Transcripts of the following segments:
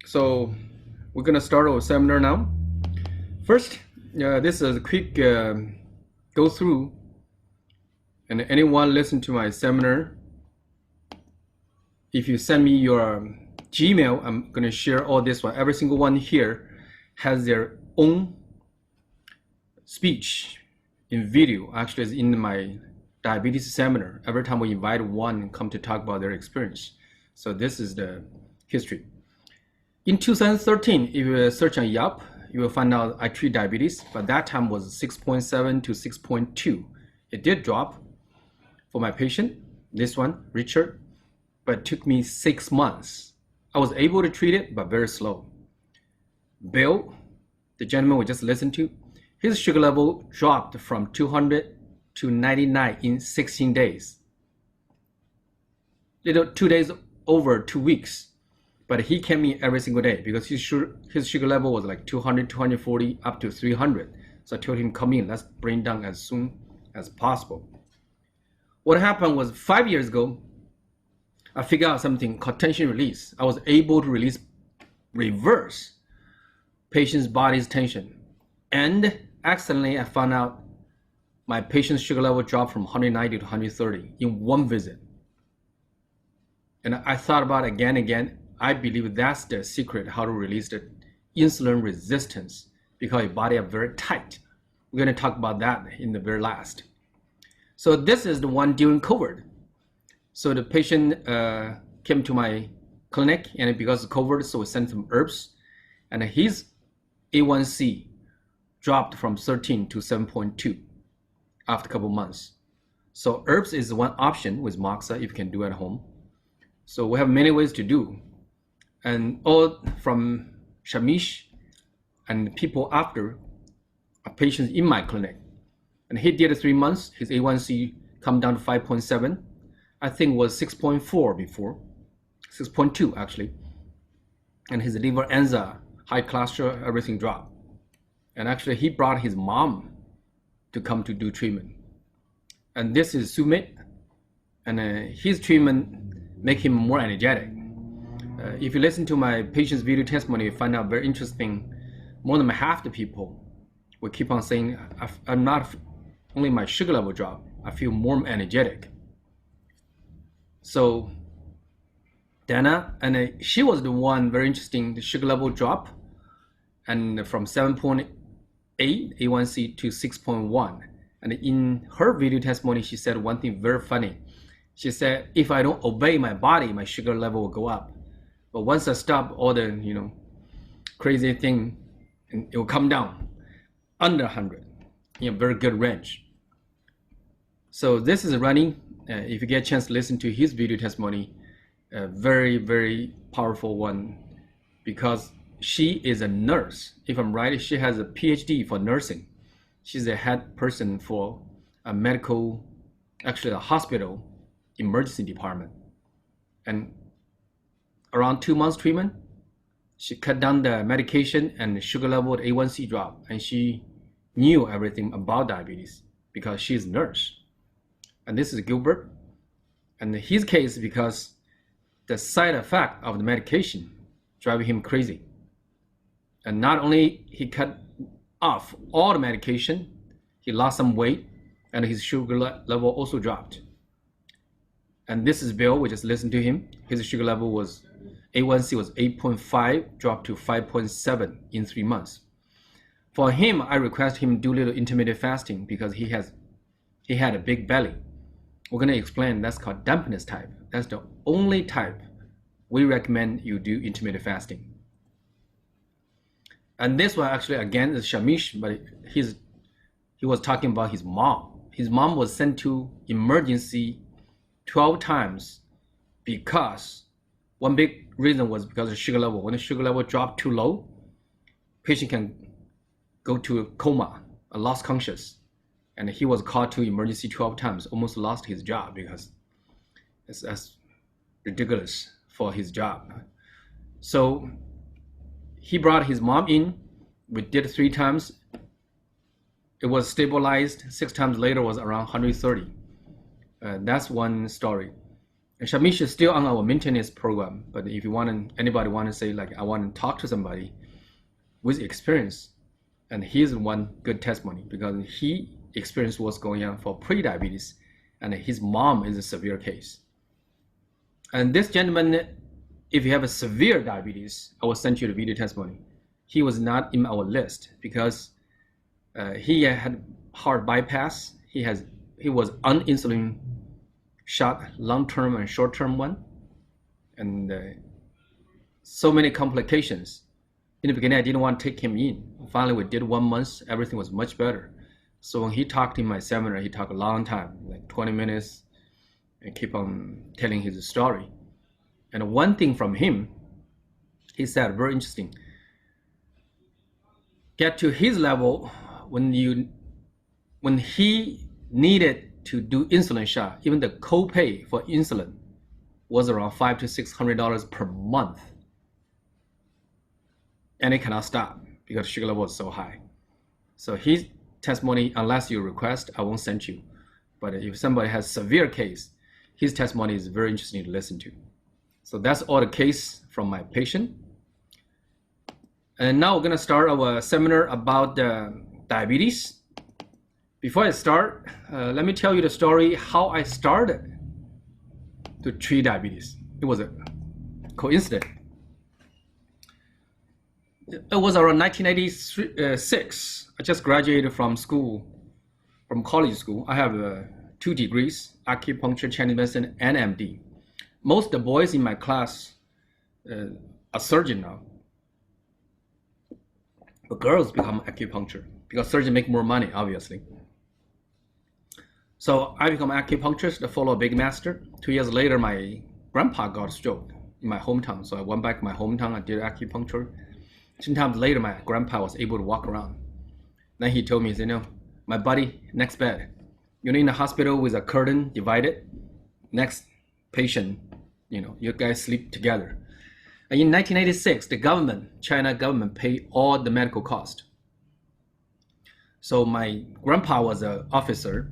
So we're gonna start our seminar now. First, this is a quick go through, and anyone listen to my seminar, if you send me your Gmail, I'm gonna share all this one. Every single one here has their own speech in video. Actually, it's in my diabetes seminar. Every time we invite one come to talk about their experience. So this is the history. In 2013, if you search on Yelp, you will find out I treat diabetes, but that time was 6.7 to 6.2. It did drop for my patient, this one, Richard, but it took me 6 months. I was able to treat it, but very slow. Bill, the gentleman we just listened to, his sugar level dropped from 200 to 99 in 16 days. 2 days over 2 weeks. But he came in every single day because his sugar level was like 200, 240, up to 300. So I told him, come in, let's bring down as soon as possible. What happened was 5 years ago, I figured out something called tension release. I was able to reverse patient's body's tension. And accidentally, I found out my patient's sugar level dropped from 190 to 130 in one visit. And I thought about it again and again. I believe that's the secret, how to release the insulin resistance, because your body are very tight. We're going to talk about that in the very last. So this is the one during COVID. So the patient came to my clinic, and because of COVID, so we sent him herbs, and his A1C dropped from 13 to 7.2 after a couple months. So herbs is one option with Moxa if you can do at home. So we have many ways to do. And all from Shamish and people after patients in my clinic. And he did 3 months, his A1C come down to 5.7. I think it was 6.4 before, 6.2 actually. And his liver enzyme, high cholesterol, everything dropped. And actually he brought his mom to come to do treatment. And this is Sumit, and his treatment make him more energetic. If you listen to my patient's video testimony, you find out very interesting. More than half the people will keep on saying, I'm not only my sugar level drop, I feel more energetic. So Dana, and she was the one very interesting, the sugar level drop, and from 7.8 A1C to 6.1. And in her video testimony, she said one thing very funny. She said, if I don't obey my body, my sugar level will go up. But once I stop all the, crazy thing, it will come down under 100 in a very good range. So this is running. If you get a chance to listen to his video testimony, a very, very powerful one, because she is a nurse. If I'm right, she has a PhD for nursing. She's the head person for a medical, actually a hospital emergency department. And around 2 months treatment, she cut down the medication and the sugar level, the A1C dropped, and she knew everything about diabetes because she's a nurse. And this is Gilbert. And his case, because the side effect of the medication driving him crazy. And not only he cut off all the medication, he lost some weight, and his sugar level also dropped. And this is Bill, we just listened to him. His sugar level was, A1C was 8.5, dropped to 5.7 in 3 months. For him, I request him do little intermittent fasting because he had a big belly. We're gonna explain, that's called dampness type. That's the only type we recommend you do intermittent fasting. And this one actually, again, is Shamish, but he was talking about his mom. His mom was sent to emergency 12 times because one big reason was because of sugar level. When the sugar level dropped too low, patient can go to a coma, a lost conscious. And he was called to emergency 12 times, almost lost his job because that's ridiculous for his job. So he brought his mom in. We did 3 times. It was stabilized. 6 times later was around 130. That's one story. And Shamish is still on our maintenance program. But if you want anybody want to say like, I want to talk to somebody with experience, and here's one good testimony because he experienced what's going on for pre-diabetes, and his mom is a severe case. And this gentleman, if you have a severe diabetes, I will send you the video testimony. He was not in our list because he had heart bypass. He was on insulin shot, long-term and short-term one, and so many complications. In the beginning, I didn't want to take him in. Finally, we did 1 month. Everything was much better. So when he talked in my seminar, he talked a long time, like 20 minutes, and keep on telling his story. And one thing from him, he said, very interesting. Get to his level when he needed to do insulin shot, even the copay for insulin was around $500 to $600 per month. And it cannot stop because sugar level is so high. So his testimony, unless you request, I won't send you. But if somebody has severe case, his testimony is very interesting to listen to. So that's all the case from my patient. And now we're gonna start our seminar about diabetes. Before I start, let me tell you the story how I started to treat diabetes. It was a coincidence. It was around 1986. I just graduated from college school. I have 2 degrees, acupuncture, Chinese medicine, and MD. Most of the boys in my class are surgeons now. But girls become acupuncture because surgeons make more money, obviously. So I become acupuncturist to follow a big master. 2 years later, my grandpa got a stroke in my hometown. So I went back to my hometown, I did acupuncture. 10 times later, my grandpa was able to walk around. Then he told me, he said, my buddy, next bed. You're in a hospital with a curtain divided. Next patient, you guys sleep together. And in 1986, the China government paid all the medical cost. So my grandpa was an officer.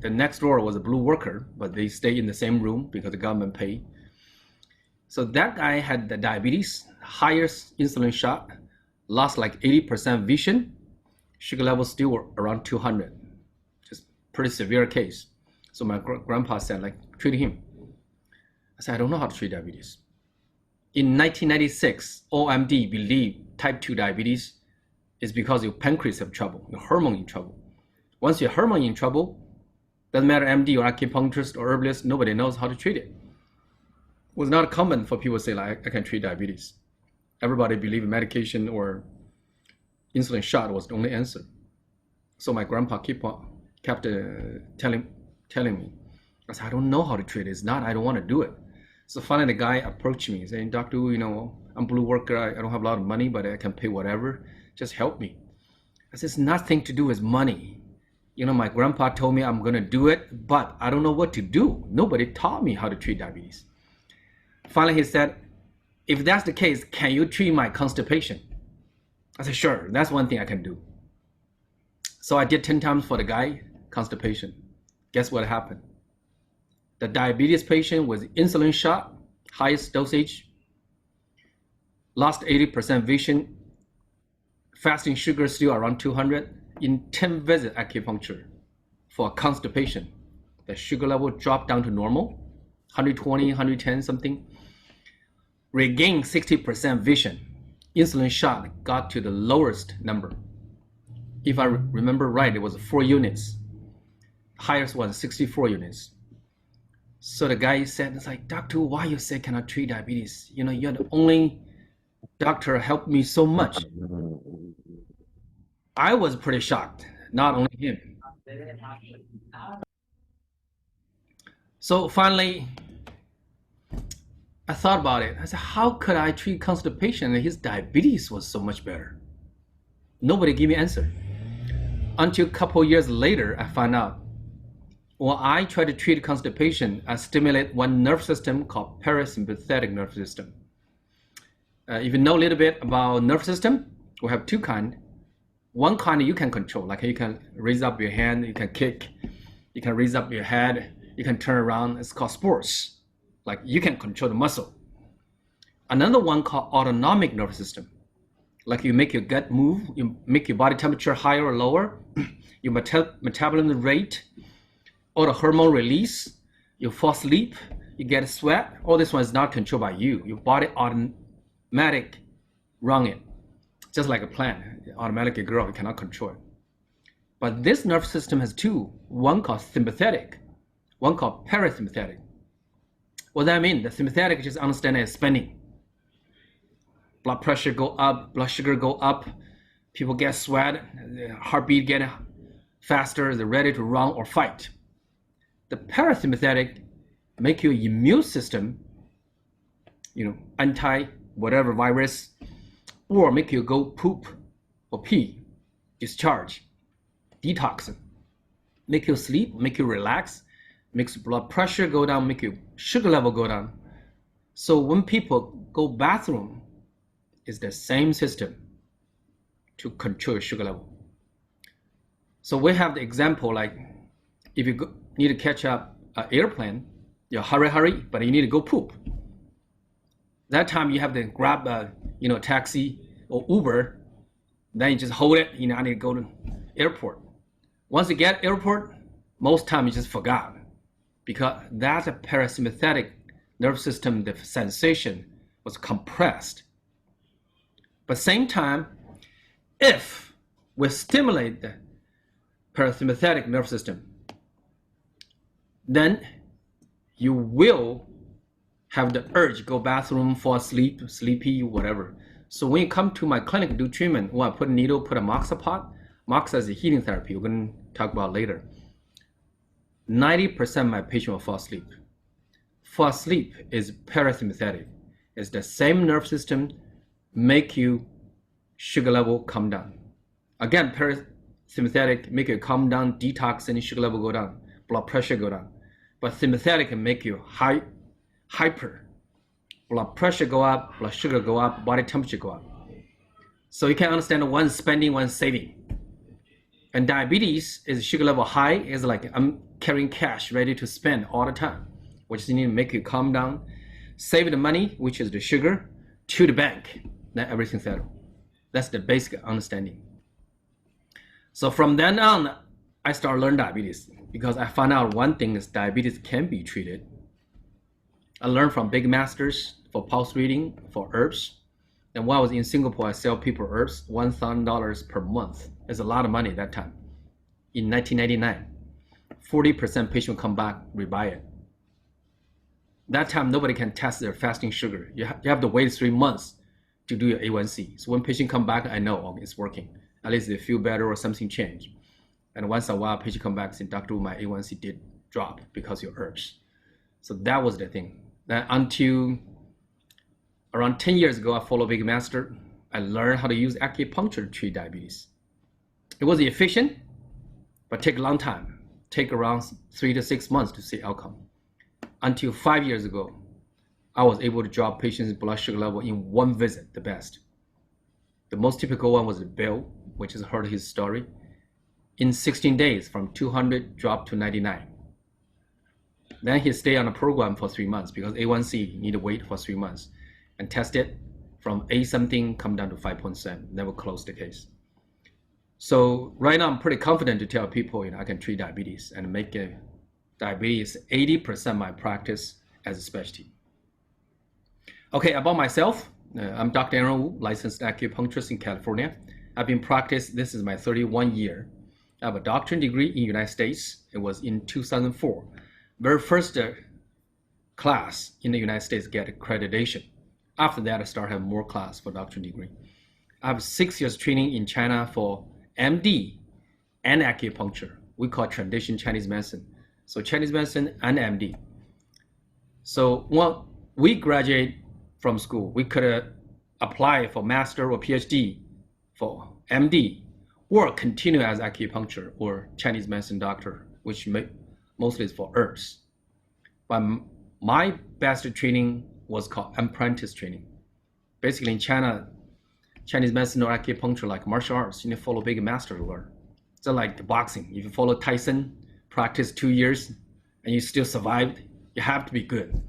The next door was a blue worker, but they stay in the same room because the government paid. So that guy had the diabetes, highest insulin shot, lost like 80% vision, sugar level still were around 200, just pretty severe case. So my grandpa said, like, treat him. I said, I don't know how to treat diabetes. In 1996, OMD believed type 2 diabetes is because your pancreas have trouble, your hormone in trouble. Once your hormone in trouble, doesn't matter MD or acupuncturist or herbalist, nobody knows how to treat it. It was not common for people to say, like, I can treat diabetes. Everybody believed medication or insulin shot was the only answer. So my grandpa kept telling me. I said, I don't know how to treat it. It's not, I don't want to do it. So finally the guy approached me saying, Doctor, I'm blue worker. I don't have a lot of money, but I can pay whatever. Just help me. I said, it's nothing to do with money. My grandpa told me I'm going to do it, but I don't know what to do. Nobody taught me how to treat diabetes. Finally, he said, if that's the case, can you treat my constipation? I said, sure, that's one thing I can do. So I did 10 times for the guy, constipation. Guess what happened? The diabetes patient with insulin shot, highest dosage, lost 80% vision, fasting sugar still around 200. In 10 visit acupuncture for constipation, the sugar level dropped down to normal, 120, 110 something. Regained 60% vision. Insulin shot got to the lowest number. If I remember right, it was 4 units. Highest was 64 units. So the guy said, it's like, Doctor, why you say cannot treat diabetes? You're the only doctor helped me so much. I was pretty shocked, not only him. So finally, I thought about it. I said, how could I treat constipation and his diabetes was so much better? Nobody gave me an answer. Until a couple years later, I found out. When I try to treat constipation, I stimulate one nerve system called parasympathetic nerve system. If you know a little bit about nerve system, we have 2 kinds. One kind you can control, like you can raise up your hand, you can kick, you can raise up your head, You can turn around. It's called sports. Like you can control the muscle. Another one called autonomic nervous system. Like you make your gut move, you make your body temperature higher or lower, your metabolism rate, or the hormone release, you fall asleep, you get a sweat. All this one is not controlled by you. Your body automatic run it. Just like a plant, it automatically grow, you cannot control it. But this nervous system has two, one called sympathetic, one called parasympathetic. What that mean? The sympathetic, just understand it as spinning. Blood pressure go up, blood sugar go up, people get sweat, their heartbeat get faster, they're ready to run or fight. The parasympathetic make your immune system, anti whatever virus, or make you go poop or pee, discharge, detox, make you sleep, make you relax, makes blood pressure go down, make your sugar level go down. So when people go bathroom, it's the same system to control your sugar level. So we have the example, like if you need to catch up an airplane, you hurry, but you need to go poop. That time you have to grab a taxi or Uber, then you just hold it, I need to go to airport. Once you get airport, most time you just forgot, because that's a parasympathetic nervous system, the sensation was compressed. But same time, if we stimulate the parasympathetic nervous system, then you will have the urge, go bathroom, fall asleep, sleepy, whatever. So when you come to my clinic to do treatment, when I put a needle, put a moxa is a healing therapy, we're going to talk about later. 90% of my patient will fall asleep. Fall asleep is parasympathetic. It's the same nerve system make you sugar level come down. Again, parasympathetic make you calm down, detox, and sugar level go down, blood pressure go down. But sympathetic can make you hyper, blood pressure go up, blood sugar go up, body temperature go up. So you can understand one spending, one saving. And diabetes is sugar level high, is like I'm carrying cash ready to spend all the time, which need to make you calm down, save the money, which is the sugar, to the bank, then everything settled. That's the basic understanding. So from then on, I started learning diabetes because I found out one thing is diabetes can be treated. I learned from big masters for pulse reading, for herbs. And when I was in Singapore, I sell people herbs, $1,000 per month. It's a lot of money at that time. In 1999, 40% patient come back, rebuy it. That time, nobody can test their fasting sugar. You have to wait 3 months to do your A1C. So when patient come back, I know it's working. At least they feel better or something changed. And once in a while, patient come back and say, Doctor, my A1C did drop because of your herbs. So that was the thing. Then until around 10 years ago, I followed Big Master. I learned how to use acupuncture to treat diabetes. It was efficient, but take a long time. Take around 3 to 6 months to see outcome. Until 5 years ago, I was able to drop patients' blood sugar level in one visit, the best. The most typical one was Bill, which has heard his story. In 16 days, from 200 dropped to 99. Then he stayed on a program for 3 months because A1C need to wait for 3 months and test it from A something, come down to 5.7, never close the case. So right now I'm pretty confident to tell people, I can treat diabetes and make diabetes 80% my practice as a specialty. Okay, about myself, I'm Dr. Aaron Wu, licensed acupuncturist in California. I've been practicing, this is my 31 year. I have a doctorate degree in the United States. It was in 2004. Very first class in the United States get accreditation. After that, I started having more class for doctorate degree. I have 6 years training in China for MD and acupuncture. We call it traditional Chinese medicine. So Chinese medicine and MD. So when we graduate from school, we could apply for master or PhD for MD or continue as acupuncture or Chinese medicine doctor, which mostly is for herbs. But my best training was called apprentice training. Basically in China, Chinese medicine or acupuncture, like martial arts, you need to follow big master to learn. So like the boxing, if you follow Tyson, practice 2 years, and and you still survived, you have to be good.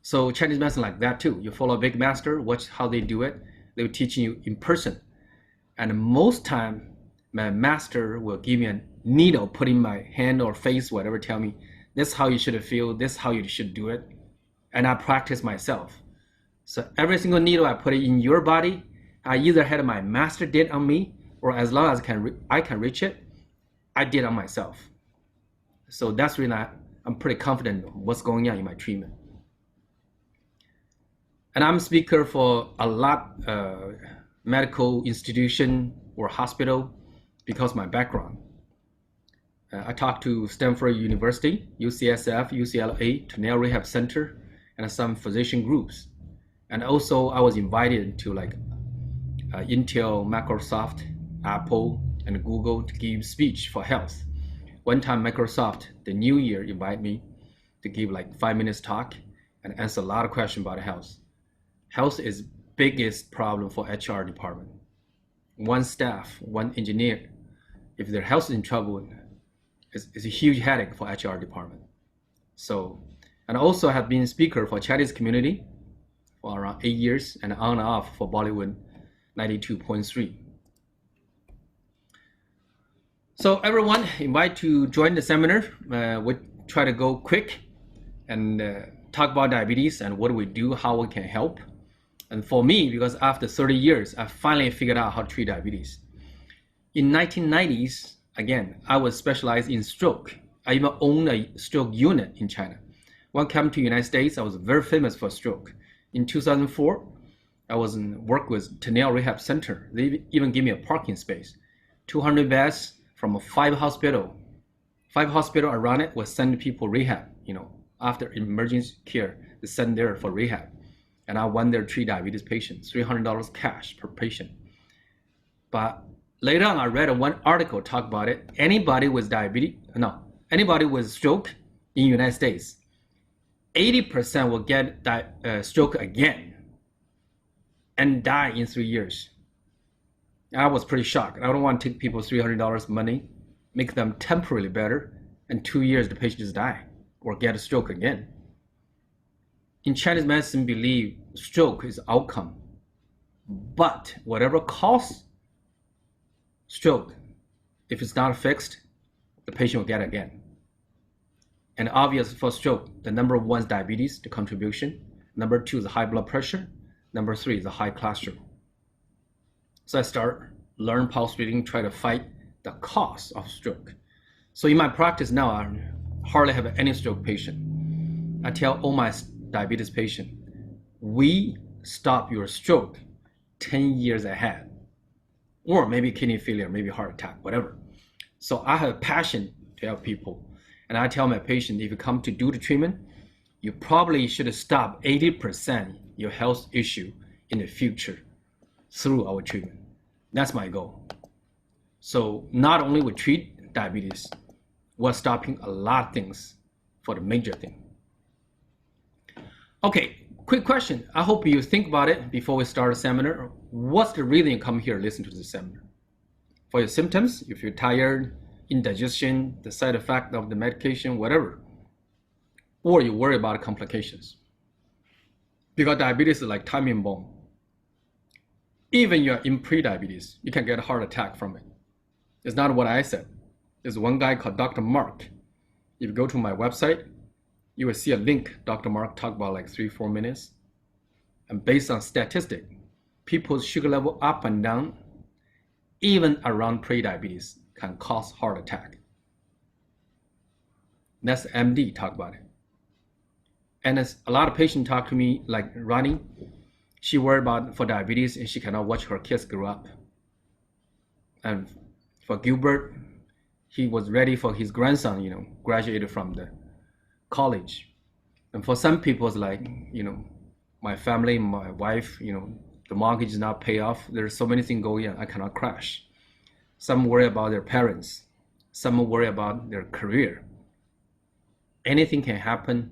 So Chinese medicine like that too. You follow a big master, watch how they do it. They will teach you in person. And most time, my master will give me a needle, put in my hand or face, whatever, tell me, this is how you should feel, this is how you should do it. And I practice myself. So every single needle I put it in your body, I either had my master did on me, or as long as I can reach it, I did on myself. So that's really I'm pretty confident what's going on in my treatment. And I'm a speaker for a lot medical institution or hospital because of my background. I talked to Stanford University, UCSF, UCLA, Tornado Rehab Center, and some physician groups. And also I was invited to like Intel, Microsoft, Apple, and Google to give speech for health. One time Microsoft, the new year, invited me to give like 5 minutes talk and answer a lot of questions about health. Health is biggest problem for HR department. One staff, one engineer, if their health is in trouble, it's a huge headache for HR department. So, and also I have been speaker for Chinese community for around 8 years and on and off for Bollywood 92.3. So everyone invite to join the seminar. We try to go quick and talk about diabetes and what we do, how we can help. And for me, because after 30 years, I finally figured out how to treat diabetes. In 1990s, again, I was specialized in stroke. I even owned a stroke unit in China. When I came to the United States, I was very famous for stroke. In 2004, I was in work with Tornado Rehab Center. They even gave me a parking space. 200 beds from 5 hospitals. 5 hospitals around it was send people rehab, after emergency care, they send there for rehab. And I went there to treat diabetes patients, $300 cash per patient. But later on, I read one article talk about it. Anybody with stroke in the United States, 80% will get stroke again and die in 3 years. I was pretty shocked. I don't want to take people $300 money, make them temporarily better, and 2 years the patient just die or get a stroke again. In Chinese medicine, believe stroke is outcome, but whatever cause stroke, if it's not fixed, the patient will get it again. And obvious for stroke, the number 1 is diabetes, the contribution. Number 2 is high blood pressure. Number 3 is a high cholesterol. So I start learn pulse reading, try to fight the cause of stroke. So in my practice now, I hardly have any stroke patient. I tell all my diabetes patients, we stop your stroke 10 years ahead, or maybe kidney failure, maybe heart attack, whatever. So I have a passion to help people. And I tell my patient, if you come to do the treatment, you probably should stop 80% your health issue in the future through our treatment. That's my goal. So not only we treat diabetes, we're stopping a lot of things for the major thing. Okay, quick question. I hope you think about it before we start a seminar. What's the reason you come here to listen to the seminar? For your symptoms, if you're tired, indigestion, the side effect of the medication, whatever, or you worry about complications. Because diabetes is like timing bomb. Even you're in pre-diabetes, you can get a heart attack from it. It's not what I said. There's one guy called Dr. Mark. If you go to my website, you will see a link. Dr. Mark talked about like 3-4 minutes. And based on statistics, people's sugar level up and down, even around pre-diabetes, can cause heart attack. That's MD talk about it. And as a lot of patients talk to me, like Ronnie, she worried about for diabetes and she cannot watch her kids grow up. And for Gilbert, he was ready for his grandson, graduated from the college. And for some people, it's like, my family, my wife, the mortgage is not paid off. There's so many things going on, I cannot crash. Some worry about their parents. Some worry about their career. Anything can happen.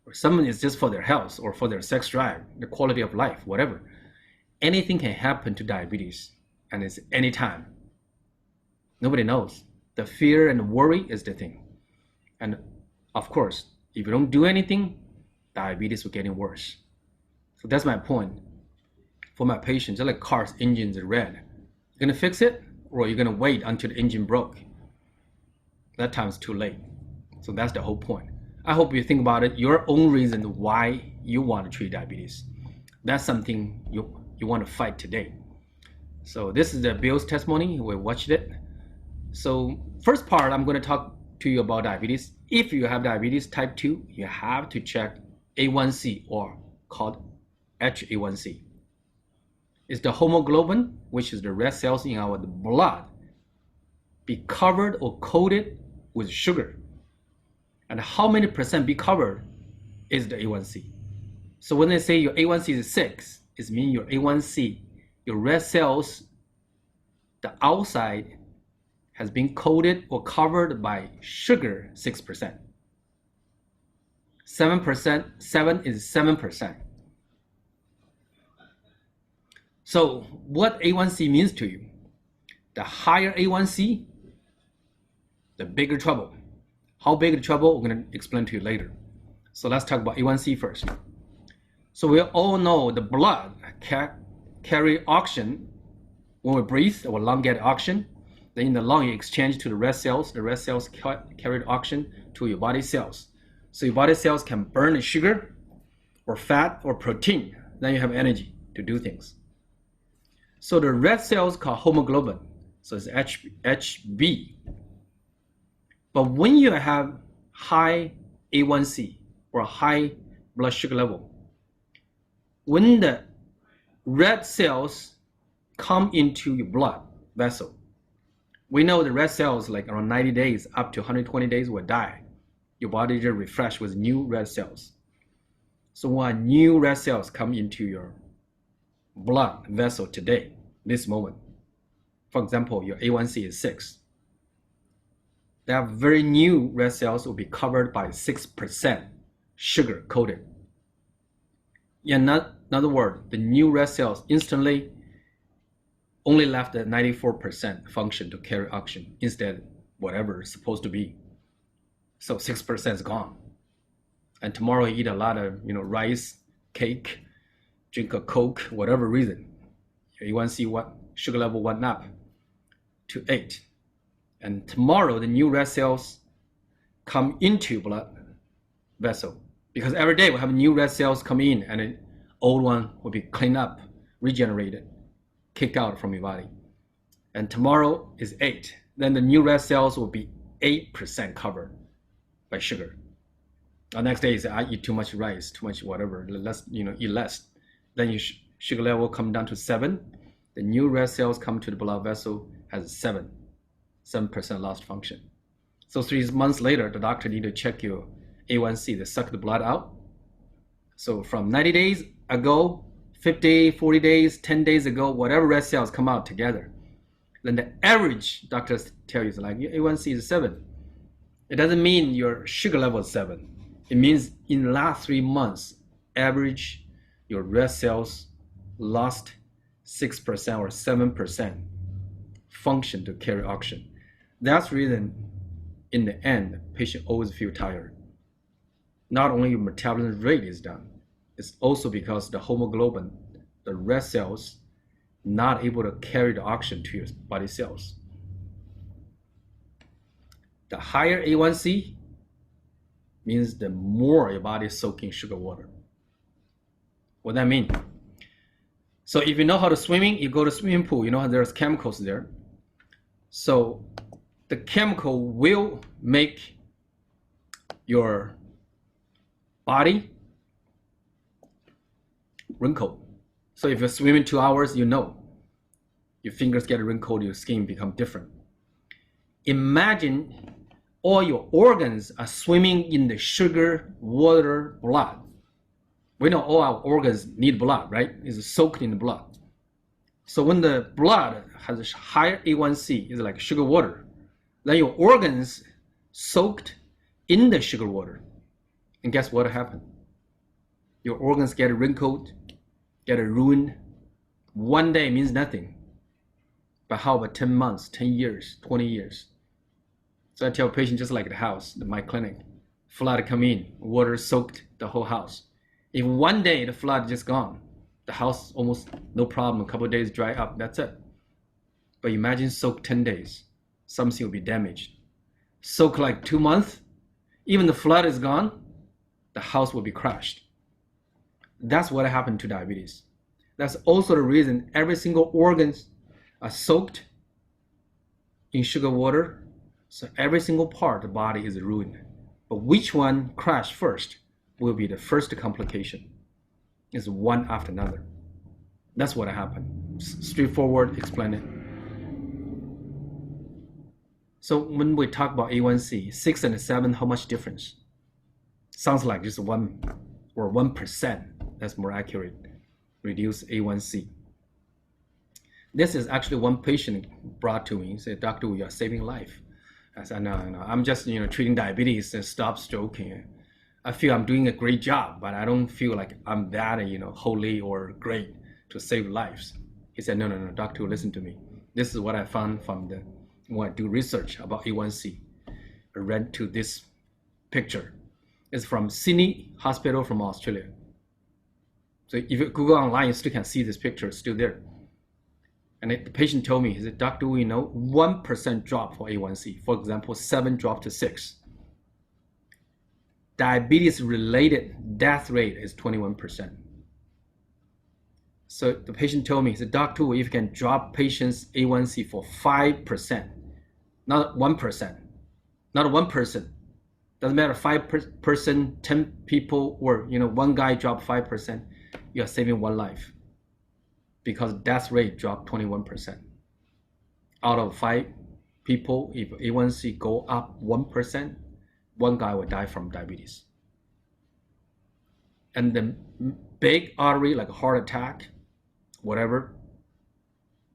Or someone is just for their health or for their sex drive, the quality of life, whatever. Anything can happen to diabetes, and it's anytime. Nobody knows. The fear and worry is the thing. And Of course, if you don't do anything, diabetes will getting worse. So that's my point. For my patients, just like cars, engines are red. You're gonna fix it, or you're gonna wait until the engine broke. That time is too late. So that's the whole point. I hope you think about it, your own reason why you want to treat diabetes. That's something you want to fight today. So this is the Bill's testimony. We watched it. So first part, I'm going to talk to you about diabetes. If you have diabetes type 2, you have to check A1C, or called HA1C. It's the hemoglobin, which is the red cells in our blood, be covered or coated with sugar. And how many percent be covered is the A1C. So when they say your A1C is 6, it means your A1C, your red cells, the outside has been coated or covered by sugar 6%. 7%, 7 is 7%. So what A1C means to you? The higher A1C, the bigger trouble. How big the trouble, we're going to explain to you later. So let's talk about A1C first. So we all know the blood carry oxygen. When we breathe, our lung get oxygen. Then in the lung, you exchange to the red cells. The red cells carry oxygen to your body cells. So your body cells can burn the sugar or fat or protein. Then you have energy to do things. So the red cells called hemoglobin. So it's HB. But when you have high A1C or high blood sugar level, when the red cells come into your blood vessel, we know the red cells like around 90 days up to 120 days will die. Your body just refresh with new red cells. So when new red cells come into your blood vessel today, this moment, for example, your A1C is 6. That very new red cells will be covered by 6% sugar coated. In other words, the new red cells instantly only left at 94% function to carry oxygen instead whatever it's supposed to be. So 6% is gone. And tomorrow you eat a lot of rice, cake, drink a Coke, whatever reason. You want to see what sugar level went up to 8. And tomorrow the new red cells come into blood vessel, because every day we have new red cells come in and the old one will be cleaned up, regenerated, kicked out from your body. And tomorrow is 8. Then the new red cells will be 8% covered by sugar. The next day is I eat too much rice, too much whatever, let's eat less. Then your sugar level come down to 7. The new red cells come to the blood vessel has 7% lost function. So 3 months later, the doctor need to check your A1C, they suck the blood out. So from 90 days ago, 50, 40 days, 10 days ago, whatever red cells come out together, then the average, doctors tell you, is like your A1C is 7. It doesn't mean your sugar level is 7. It means in the last 3 months, average, your red cells lost 6% or 7% function to carry oxygen. That's the reason in the end, the patient always feel tired. Not only your metabolism rate is down, it's also because the hemoglobin, the red cells, not able to carry the oxygen to your body cells. The higher A1C means the more your body is soaking sugar water. What that mean? So if you know how to swimming, you go to swimming pool, you know there's chemicals there. So the chemical will make your body wrinkled. So if you're swimming 2 hours, your fingers get wrinkled, your skin become different. Imagine all your organs are swimming in the sugar, water, blood. We know all our organs need blood, right? It's soaked in the blood. So when the blood has a higher A1C, it's like sugar water, then your organs soaked in the sugar water. And guess what happened? Your organs get wrinkled, get ruined. One day means nothing. But how about 10 months, 10 years, 20 years? So I tell patients just like the house, my clinic. flood come in, water soaked the whole house. If one day the flood just gone, the house almost no problem, a couple of days dry up, that's it. But imagine soak 10 days, something will be damaged. Soak like 2 months, even the flood is gone, the house will be crashed. That's what happened to diabetes. That's also the reason every single organs are soaked in sugar water. So every single part of the body is ruined. But which one crashed first will be the first complication. It's one after another. That's what happened. Straightforward, explain it. So when we talk about A1C, 6 and 7, how much difference? Sounds like just 1 or 1%. That's more accurate. Reduce A1C. This is actually one patient brought to me. He said, "Doctor, we are saving life." I said, no, I'm just treating diabetes and stop stroking. I feel I'm doing a great job, but I don't feel like I'm that holy or great to save lives. He said, no, doctor, listen to me. This is what I found from when I do research about A1C. I read to this picture. It's from Sydney Hospital from Australia. So if you Google online, you still can see this picture, it's still there. And the patient told me, he said, "Doctor, we know 1% drop for A1C. For example, 7 drop to 6. Diabetes-related death rate is 21%. So the patient told me, he said, "Doctor, if you can drop patients' A1C for 5%, not 1%, not 1 person, doesn't matter 5%, 10 people, or one guy drop 5%, you are saving one life." Because death rate dropped 21%. Out of 5 people, if A1C go up 1%, one guy will die from diabetes. And the big artery, like a heart attack, whatever,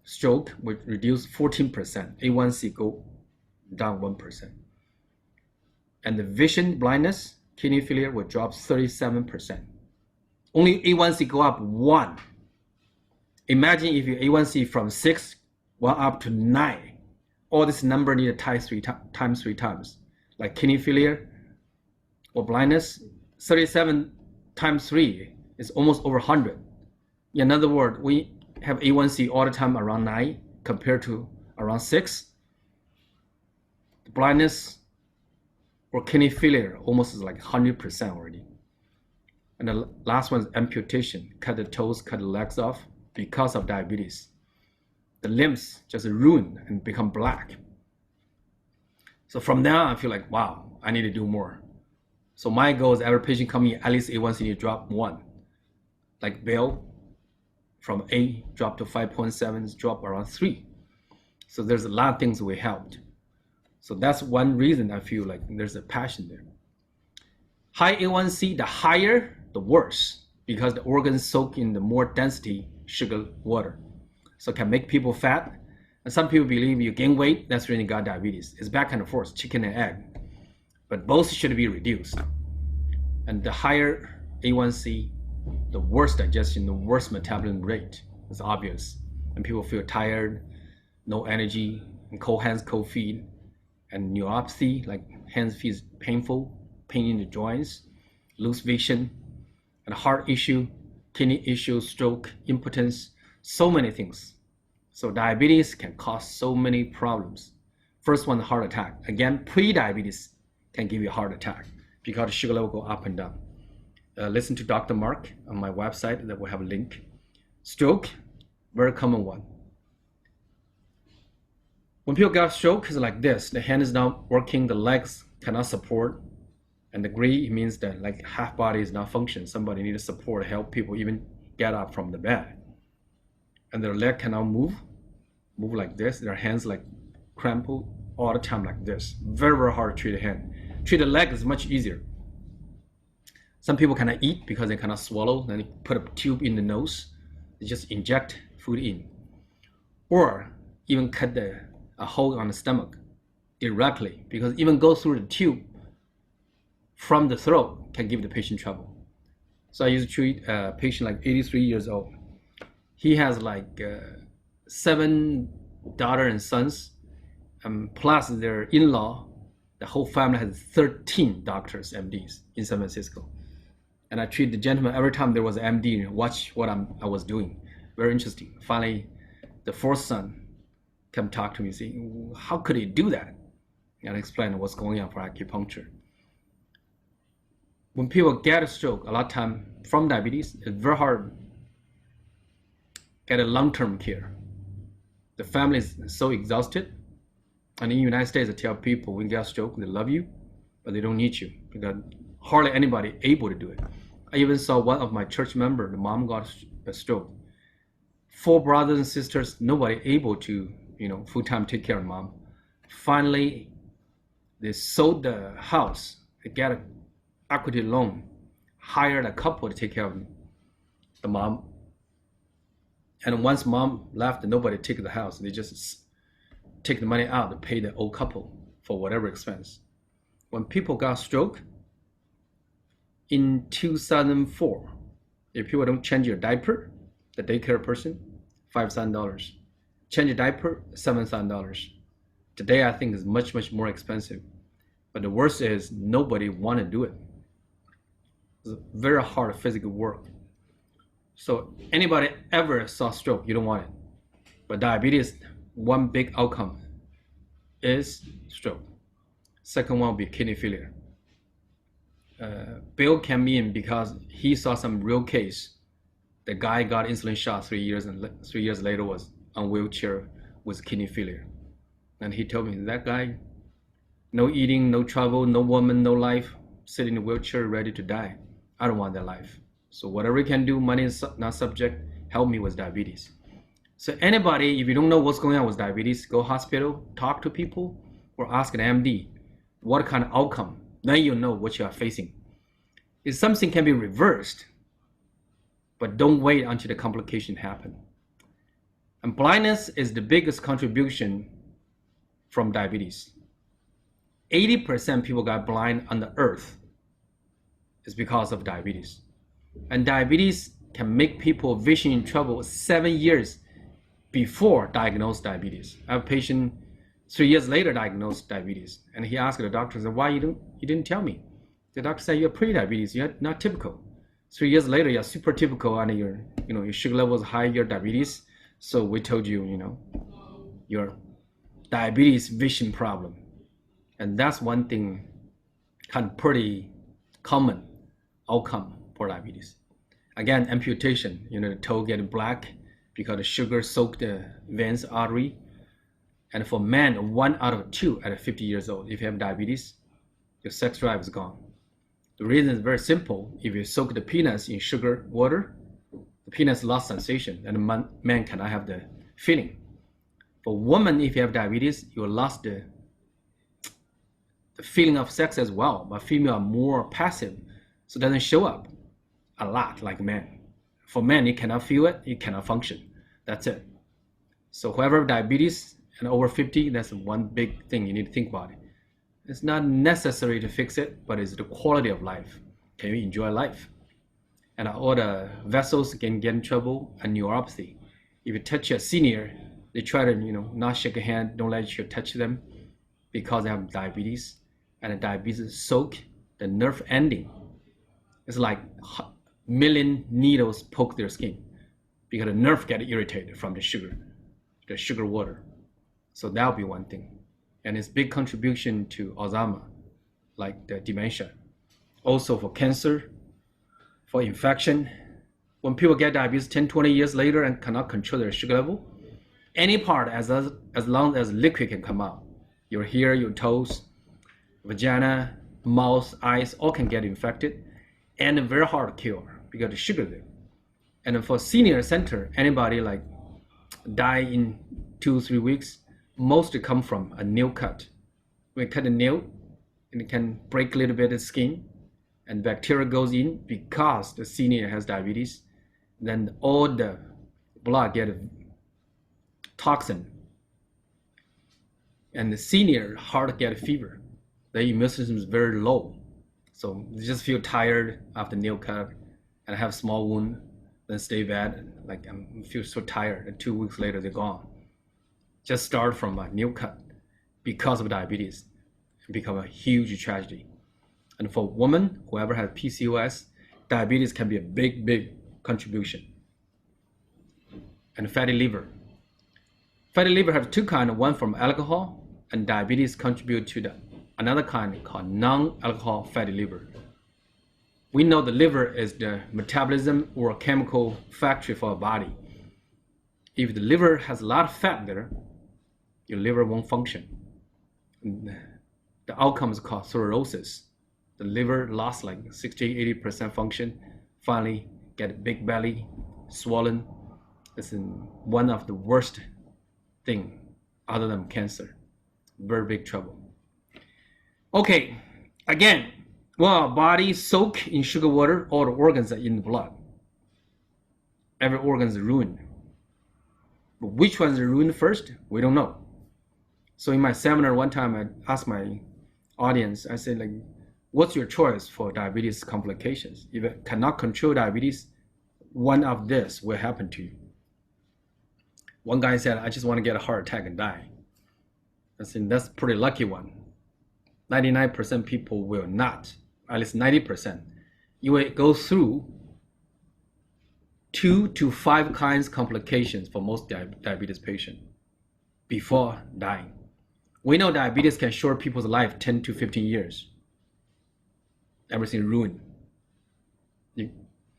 stroke, would reduce 14%. A1C go down 1%. And the vision blindness, kidney failure will drop 37%. Only A1C go up 1. Imagine if your A1C from 6 went up to 9. All this number need to times 3 times. Like kidney failure or blindness, 37 times 3 is almost over 100. In other words, we have A1C all the time around 9 compared to around 6. The blindness or kidney failure almost is like 100% already. And the last one is amputation, cut the toes, cut the legs off. Because of diabetes, the limbs just ruin and become black. So from there, I feel like, wow, I need to do more. So my goal is every patient coming in, at least A1C need to drop 1. Like Bill, from 8 drop to 5.7, drop around 3. So there's a lot of things we helped. So that's one reason I feel like there's a passion there. High A1C, the higher, the worse, because the organs soak in the more density sugar water. So it can make people fat. And some people believe you gain weight, that's really got diabetes. It's back and forth, chicken and egg. But both should be reduced. And the higher A1C, the worse digestion, the worse metabolism rate. It's obvious. And people feel tired, no energy, and cold hands, cold feet, and neuropathy, like hands feel painful, pain in the joints, lose vision, and heart issue, kidney issue, stroke, impotence, so many things. So diabetes can cause so many problems. First one, heart attack. Again, pre-diabetes can give you a heart attack because the sugar level go up and down. Listen to Dr. Mark on my website that will have a link. Stroke, very common one. When people get stroke, it's like this. The hand is not working, the legs cannot support. And the gray means that like half body is not functioning. Somebody needs support, help people even get up from the bed. And their leg cannot move like this. Their hands like crumpled all the time like this. Very, very hard to treat the hand. Treat the leg is much easier. Some people cannot eat because they cannot swallow. Then they put a tube in the nose. They just inject food in. Or even cut a hole on the stomach directly, because even go through the tube from the throat can give the patient trouble. So I used to treat a patient like 83 years old. He has like 7 daughters and sons, plus their in-law, The whole family has 13 doctors, MDs in San Francisco. And I treat the gentleman every time there was an MD, watch what I was doing. Very interesting. Finally, the fourth son come talk to me, saying, how could he do that? And I explained what's going on for acupuncture. When people get a stroke, a lot of time from diabetes, it's very hard to get a long-term care. The family is so exhausted. And in the United States, I tell people when you get a stroke, they love you, but they don't need you because hardly anybody able to do it. I even saw one of my church members, the mom got a stroke. 4 brothers and sisters, nobody able to, full-time take care of mom. Finally, they sold the house, they get an equity loan, hired a couple to take care of the mom. And once mom left, nobody took the house. They just take the money out to pay the old couple for whatever expense. When people got stroke in 2004, if people don't change your diaper, the daycare person, $5,000. Change your diaper, $7,000. Today, I think is much, much more expensive. But the worst is nobody want to do it. It's very hard physical work. So anybody ever saw stroke, you don't want it. But diabetes, one big outcome is stroke. Second one will be kidney failure. Bill came in because he saw some real case. The guy got insulin shot 3 years, and 3 years later was on wheelchair with kidney failure. And he told me, that guy, no eating, no travel, no woman, no life, sitting in a wheelchair, ready to die. I don't want that life. So whatever you can do, money is not subject, help me with diabetes. So anybody, if you don't know what's going on with diabetes, go hospital, talk to people, or ask an MD, what kind of outcome? Then you know what you are facing. If something can be reversed, but don't wait until the complication happen. And blindness is the biggest contribution from diabetes. 80% people got blind on the earth is because of diabetes. And diabetes can make people vision in trouble 7 years before diagnosed diabetes. I have a patient 3 years later diagnosed diabetes, and he asked the doctor, said, why you didn't tell me? The doctor said, you're pre-diabetes, you're not typical. 3 years later, you're super typical, and your sugar level is high, your diabetes. So we told you, your diabetes vision problem. And that's one thing kind of pretty common outcome for diabetes. Again, amputation, the toe getting black because the sugar soaked the veins, artery. And for men, 1 out of 2 at 50 years old, if you have diabetes, your sex drive is gone. The reason is very simple. If you soak the peanuts in sugar water, the peanuts lost sensation, and the man cannot have the feeling. For women, if you have diabetes, you lost the feeling of sex as well, but female are more passive, so it doesn't show up a lot like men. For men, you cannot feel it, you cannot function. That's it. So whoever have diabetes and over 50, that's one big thing you need to think about it. It's not necessary to fix it, but it's the quality of life. Can you enjoy life? And all the vessels can get in trouble, and neuropathy. If you touch a senior, they try to not shake a hand, don't let you touch them because they have diabetes. And the diabetes soak the nerve ending. It's like a million needles poke their skin because the nerve get irritated from the sugar water. So that'll be one thing. And it's big contribution to Alzheimer, like the dementia. Also for cancer, for infection. When people get diabetes 10, 20 years later and cannot control their sugar level, any part as long as liquid can come out, your hair, your toes, vagina, mouth, eyes, all can get infected, and very hard to cure because the sugar there. And for senior center, anybody like die in 2-3 weeks, mostly come from a nail cut. When you cut a nail, and it can break a little bit of skin, and bacteria goes in because the senior has diabetes, then all the blood get toxin, and the senior hard to get a fever. The immune system is very low, so they just feel tired after nail cut, and have small wound, then stay bad, like I feel so tired, and 2 weeks later they're gone. Just start from a nail cut because of diabetes. and become a huge tragedy. And for women, whoever has PCOS, diabetes can be a big contribution. And fatty liver. Fatty liver has two kinds, one from alcohol, and diabetes contribute to another kind called non-alcohol fatty liver. We know the liver is the metabolism or chemical factory for our body. If the liver has a lot of fat there, your liver won't function. The outcome is called cirrhosis. The liver lost like 60-80% function, finally get a big belly, swollen. It's one of the worst thing other than cancer. Very big trouble. Okay, again, well, our body soak in sugar water, all the organs are in the blood. Every organ is ruined. But which ones are ruined first? We don't know. So in my seminar one time, I asked my audience, I said, like, what's your choice for diabetes complications? If you cannot control diabetes, one of this will happen to you. One guy said, I just want to get a heart attack and die. I said, that's a pretty lucky one. 99% people will not, at least 90%. You will go through 2 to 5 kinds of complications for most diabetes patients before dying. We know diabetes can short people's life 10 to 15 years. Everything ruined.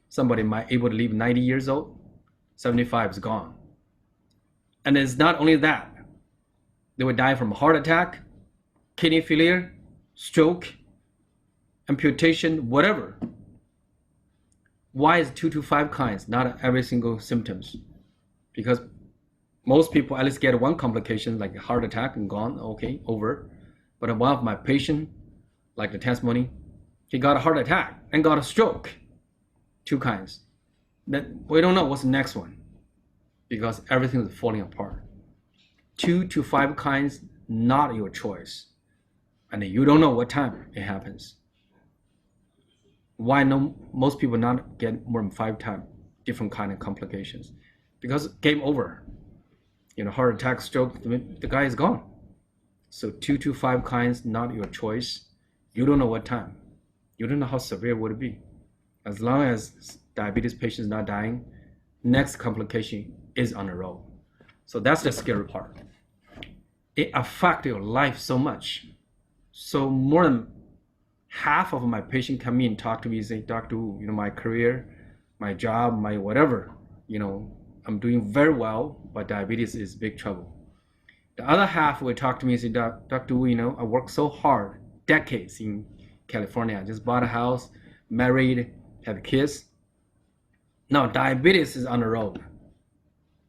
Somebody might able to live 90 years old, 75 is gone. And it's not only that. They would die from heart attack, kidney failure, stroke, amputation, whatever. Why is 2 to 5 kinds, not every single symptoms? Because most people at least get one complication like a heart attack and gone, okay, over. But one of my patients, like the testimony, he got a heart attack and got a stroke. 2 kinds. Then we don't know what's the next one because everything is falling apart. 2 to 5 kinds, not your choice. And you don't know what time it happens. Why most people not get more than 5 times different kind of complications? Because game over. Heart attack, stroke, the guy is gone. So 2 to 5 kinds, not your choice. You don't know what time. You don't know how severe would it be. As long as diabetes patients not dying, next complication is on the road. So that's the scary part. It affects your life so much. So more than half of my patients come in, talk to me, say, Dr. Wu, my career, my job, my whatever, I'm doing very well, but diabetes is big trouble. The other half will talk to me and say, Dr. Wu, I worked so hard, decades in California. I just bought a house, married, have kids. Now diabetes is on the road.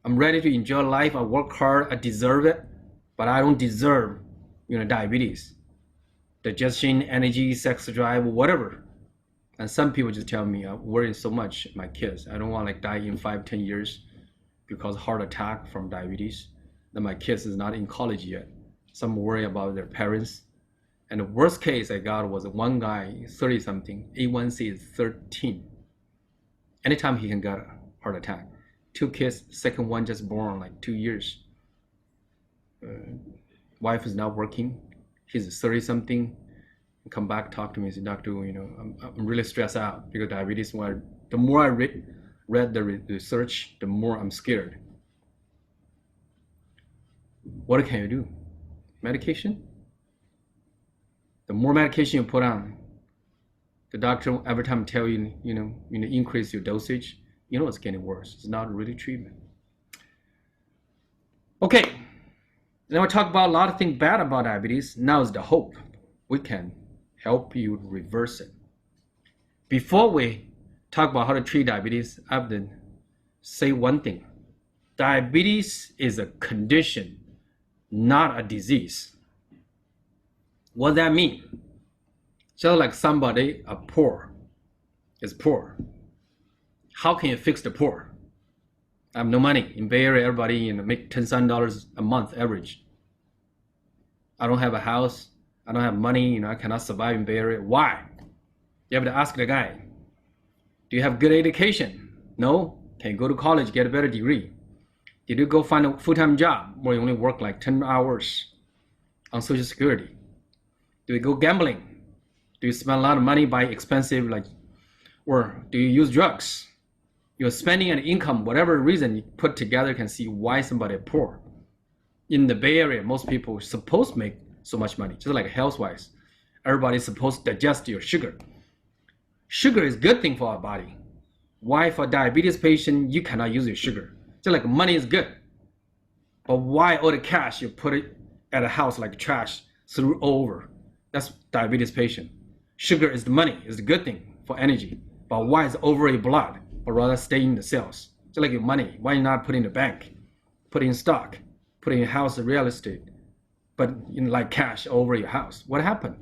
I'm ready to enjoy life. I work hard. I deserve it, but I don't deserve, diabetes, digestion, energy, sex drive, whatever. And some people just tell me, I'm worrying so much my kids. I don't want to die in 5-10 years because heart attack from diabetes. Then my kids is not in college yet. Some worry about their parents. And the worst case I got was one guy, 30 something, A1C is 13. Anytime he can get a heart attack. 2 kids, second one just born like 2 years. Wife is not working. He's 30 something. Come back, talk to me, say, Doctor, I'm really stressed out because diabetes. The more I read the research, the more I'm scared. What can you do? Medication? The more medication you put on, the doctor every time tell you, increase your dosage, it's getting worse. It's not really treatment. Okay, now we talk about a lot of things bad about diabetes. Now is the hope. We can help you reverse it. Before we talk about how to treat diabetes, I have to say one thing. Diabetes is a condition, not a disease. What does that mean? Just like somebody is poor. How can you fix the poor? I have no money. In Bay Area, everybody make $10,000 a month average. I don't have a house. I don't have money. I cannot survive in Bay Area. Why? You have to ask the guy. Do you have good education? No. Can you go to college, get a better degree? Did you go find a full-time job where you only work like 10 hours on Social Security? Do you go gambling? Do you spend a lot of money buy expensive, or do you use drugs? Your spending and income, whatever reason you put together, can see why somebody is poor. In the Bay Area, most people are supposed to make so much money, just like health-wise. Everybody's supposed to digest your sugar. Sugar is a good thing for our body. Why for a diabetes patient, you cannot use your sugar? Just like money is good. But why all the cash you put it at a house like trash, threw over? That's diabetes patient. Sugar is the money, is the good thing for energy. But why is over your blood, or rather stay in the cells? Just like your money, why not put in the bank, put in stock, put in your house real estate, but in like cash over your house? What happened?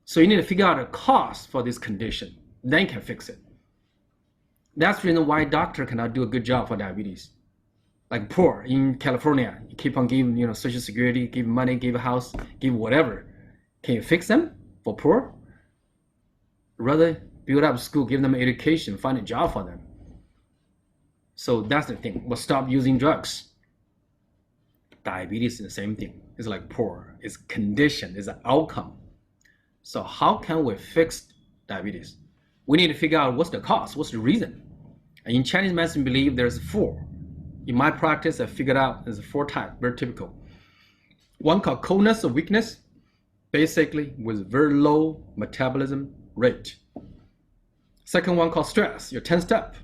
So you need to figure out a cause for this condition, then you can fix it. That's the reason why doctor cannot do a good job for diabetes. Like poor in California, you keep on giving, Social Security, give money, give a house, give whatever. Can you fix them for poor? Rather build up school, give them education, find a job for them. So that's the thing. We'll stop using drugs. Diabetes is the same thing. It's like poor. It's condition. It's an outcome. So how can we fix diabetes? We need to figure out what's the cause, what's the reason. And in Chinese medicine, believe there's 4. In my practice, I figured out there's 4 types, very typical. One called coldness or weakness, basically with very low metabolism rate. Second one called stress, you're tensed up.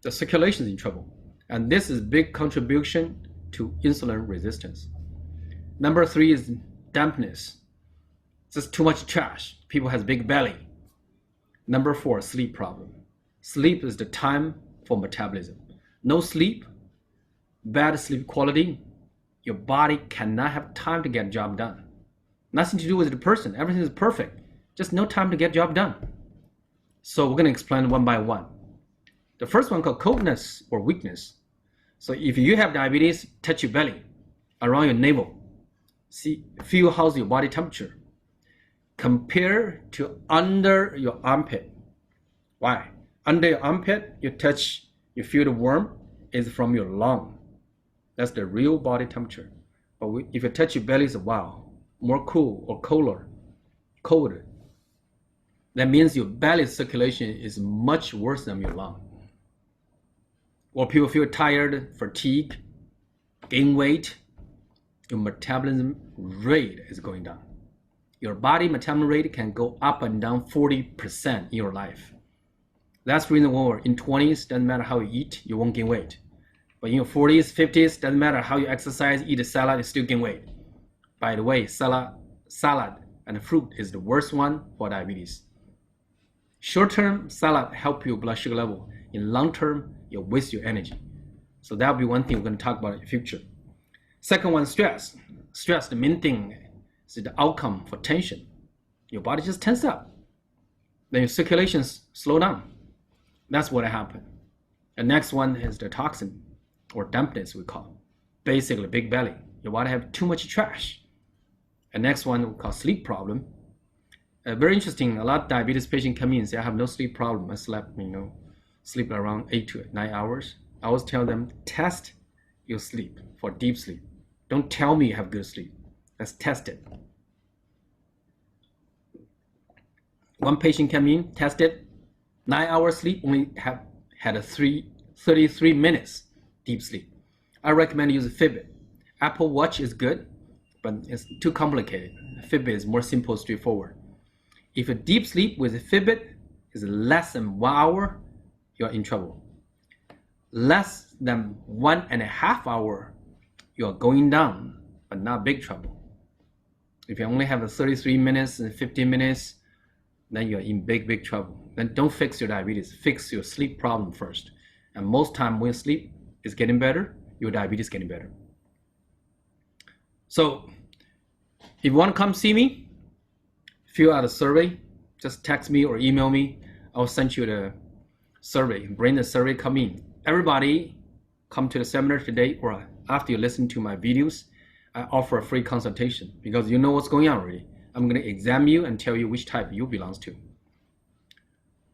The circulation is in trouble. And this is big contribution to insulin resistance. Number 3 is dampness. Just too much trash. People has big belly. Number 4, sleep problem. Sleep is the time for metabolism. No sleep, bad sleep quality, your body cannot have time to get job done. Nothing to do with the person. Everything is perfect. Just no time to get job done. So we're going to explain one by one. The first one called coldness or weakness. So if you have diabetes, touch your belly, around your navel. Feel how's your body temperature. Compare to under your armpit. Why? Under your armpit, you feel the warmth is from your lung. That's the real body temperature. But if you touch your belly, it's wow, more cool or colder. That means your belly circulation is much worse than your lung. Or people feel tired, fatigue, gain weight, your metabolism rate is going down. Your body metabolism rate can go up and down 40% in your life. That's the reason when we're in 20s, doesn't matter how you eat, you won't gain weight. But in your 40s, 50s, doesn't matter how you exercise, eat a salad, you still gain weight. By the way, salad and fruit is the worst one for diabetes. Short-term, salad help your blood sugar level. In long-term, you'll waste your energy. So that'll be one thing we're going to talk about in the future. Second one, stress. Stress, the main thing is the outcome for tension. Your body just tense up. Then your circulations slow down. That's what happened. The next one is the toxin or dampness we call. Basically big belly. Your body have too much trash. The next one we call sleep problem. Very interesting. A lot of diabetes patients come in and say, I have no sleep problem. I sleep around 8 to 9 hours. I always tell them, test your sleep for deep sleep. Don't tell me you have good sleep. Let's test it. One patient came in, tested, 9 hours sleep, only had a 33 minutes deep sleep. I recommend using Fitbit. Apple Watch is good, but it's too complicated. Fitbit is more simple, straightforward. If a deep sleep with a Fitbit is less than 1 hour, you're in trouble. Less than 1.5 hours, you're going down, but not big trouble. If you only have a 33 minutes and 15 minutes, then you're in big trouble. Then don't fix your diabetes, fix your sleep problem first. And most time when sleep is getting better, your diabetes is getting better. So if you want to come see me, fill out a survey, just text me or email me. I'll send you the survey, bring the survey, come in. Everybody come to the seminar today or after you listen to my videos, I offer a free consultation because you know what's going on already. I'm going to examine you and tell you which type you belong to.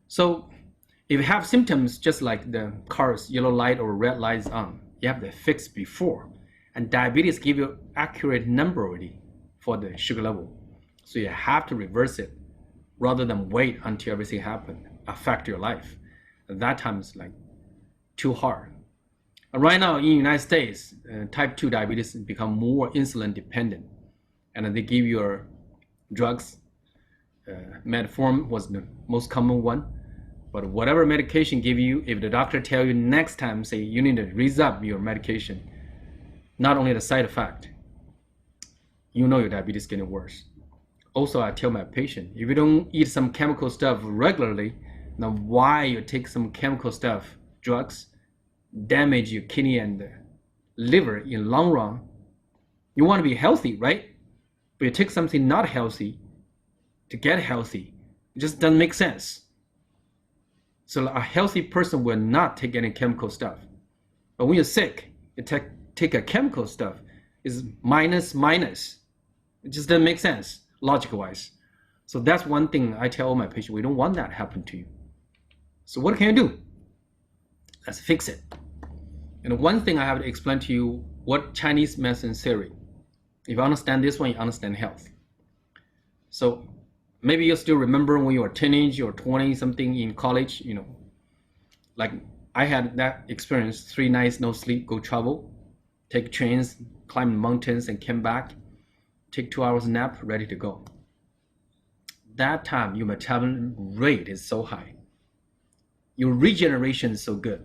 So if you have symptoms just like the car's yellow light or red light is on, you have to fix before. And diabetes give you accurate number already for the sugar level. So you have to reverse it rather than wait until everything happens, affect your life. At that time, it's like too hard. Right now in the United States, type 2 diabetes has become more insulin dependent, and they give you drugs. Metformin was the most common one, but whatever medication give you, if the doctor tell you next time, say you need to raise up your medication, not only the side effect, you know your diabetes is getting worse. Also, I tell my patient, if you don't eat some chemical stuff regularly, then why you take some chemical stuff, drugs, damage your kidney and liver in long run? You want to be healthy, right? But you take something not healthy to get healthy. It just doesn't make sense. So a healthy person will not take any chemical stuff. But when you're sick, you take a chemical stuff, is minus. It just doesn't make sense, logic-wise. So that's one thing I tell my patients, we don't want that to happen to you. So what can you do? Let's fix it. And one thing I have to explain to you, what Chinese medicine theory. If you understand this one, you understand health. So maybe you still remember when you were teenage or 20 something in college, like I had that experience, 3 nights no sleep, go travel, take trains, climb mountains and came back, take 2 hours nap, ready to go. That time your metabolism rate is so high. Your regeneration is so good.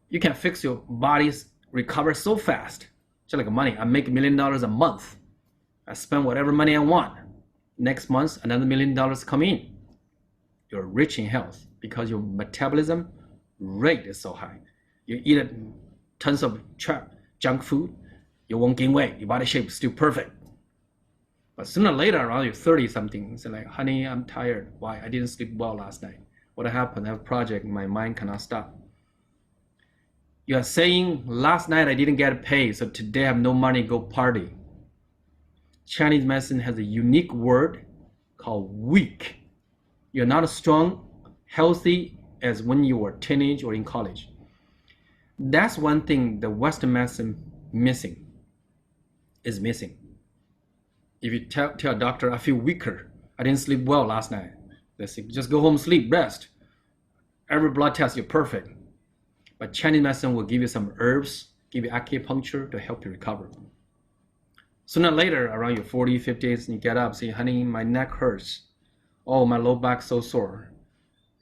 You can fix your body's recover so fast. Just like money, I make $1 million a month. I spend whatever money I want. Next month, another $1 million come in. You're rich in health because your metabolism rate is so high. You eat tons of junk food, you won't gain weight. Your body shape is still perfect. But sooner or later, around you're 30 something, it's like, honey, I'm tired. Why? I didn't sleep well last night. What happened? I have a project, my mind cannot stop. You are saying, last night I didn't get paid, so today I have no money, go party. Chinese medicine has a unique word called weak. You're not as strong, healthy as when you were teenage or in college. That's one thing the Western medicine is missing. If you tell a doctor, I feel weaker, I didn't sleep well last night, they say, just go home, sleep, rest. Every blood test, you're perfect. But Chinese medicine will give you some herbs, give you acupuncture to help you recover. Sooner or later, around your 40s, 50s, you get up, say, honey, my neck hurts. Oh, my low back so sore.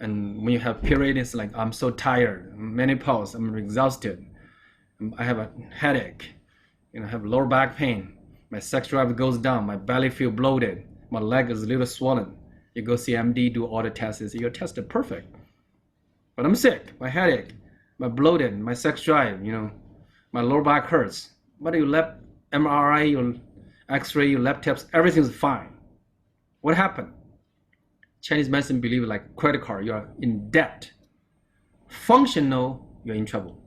And when you have period, it's like, I'm so tired, menopause, I'm exhausted. I have a headache, I have lower back pain. My sex drive goes down, my belly feel bloated, my leg is a little swollen. You go see MD, do all the tests, your test is perfect. But I'm sick, my headache, my bloated, my sex drive, my lower back hurts. But your lab MRI, your X-ray, your lab tests, everything's fine. What happened? Chinese medicine believe like credit card, you're in debt. Functional, you're in trouble.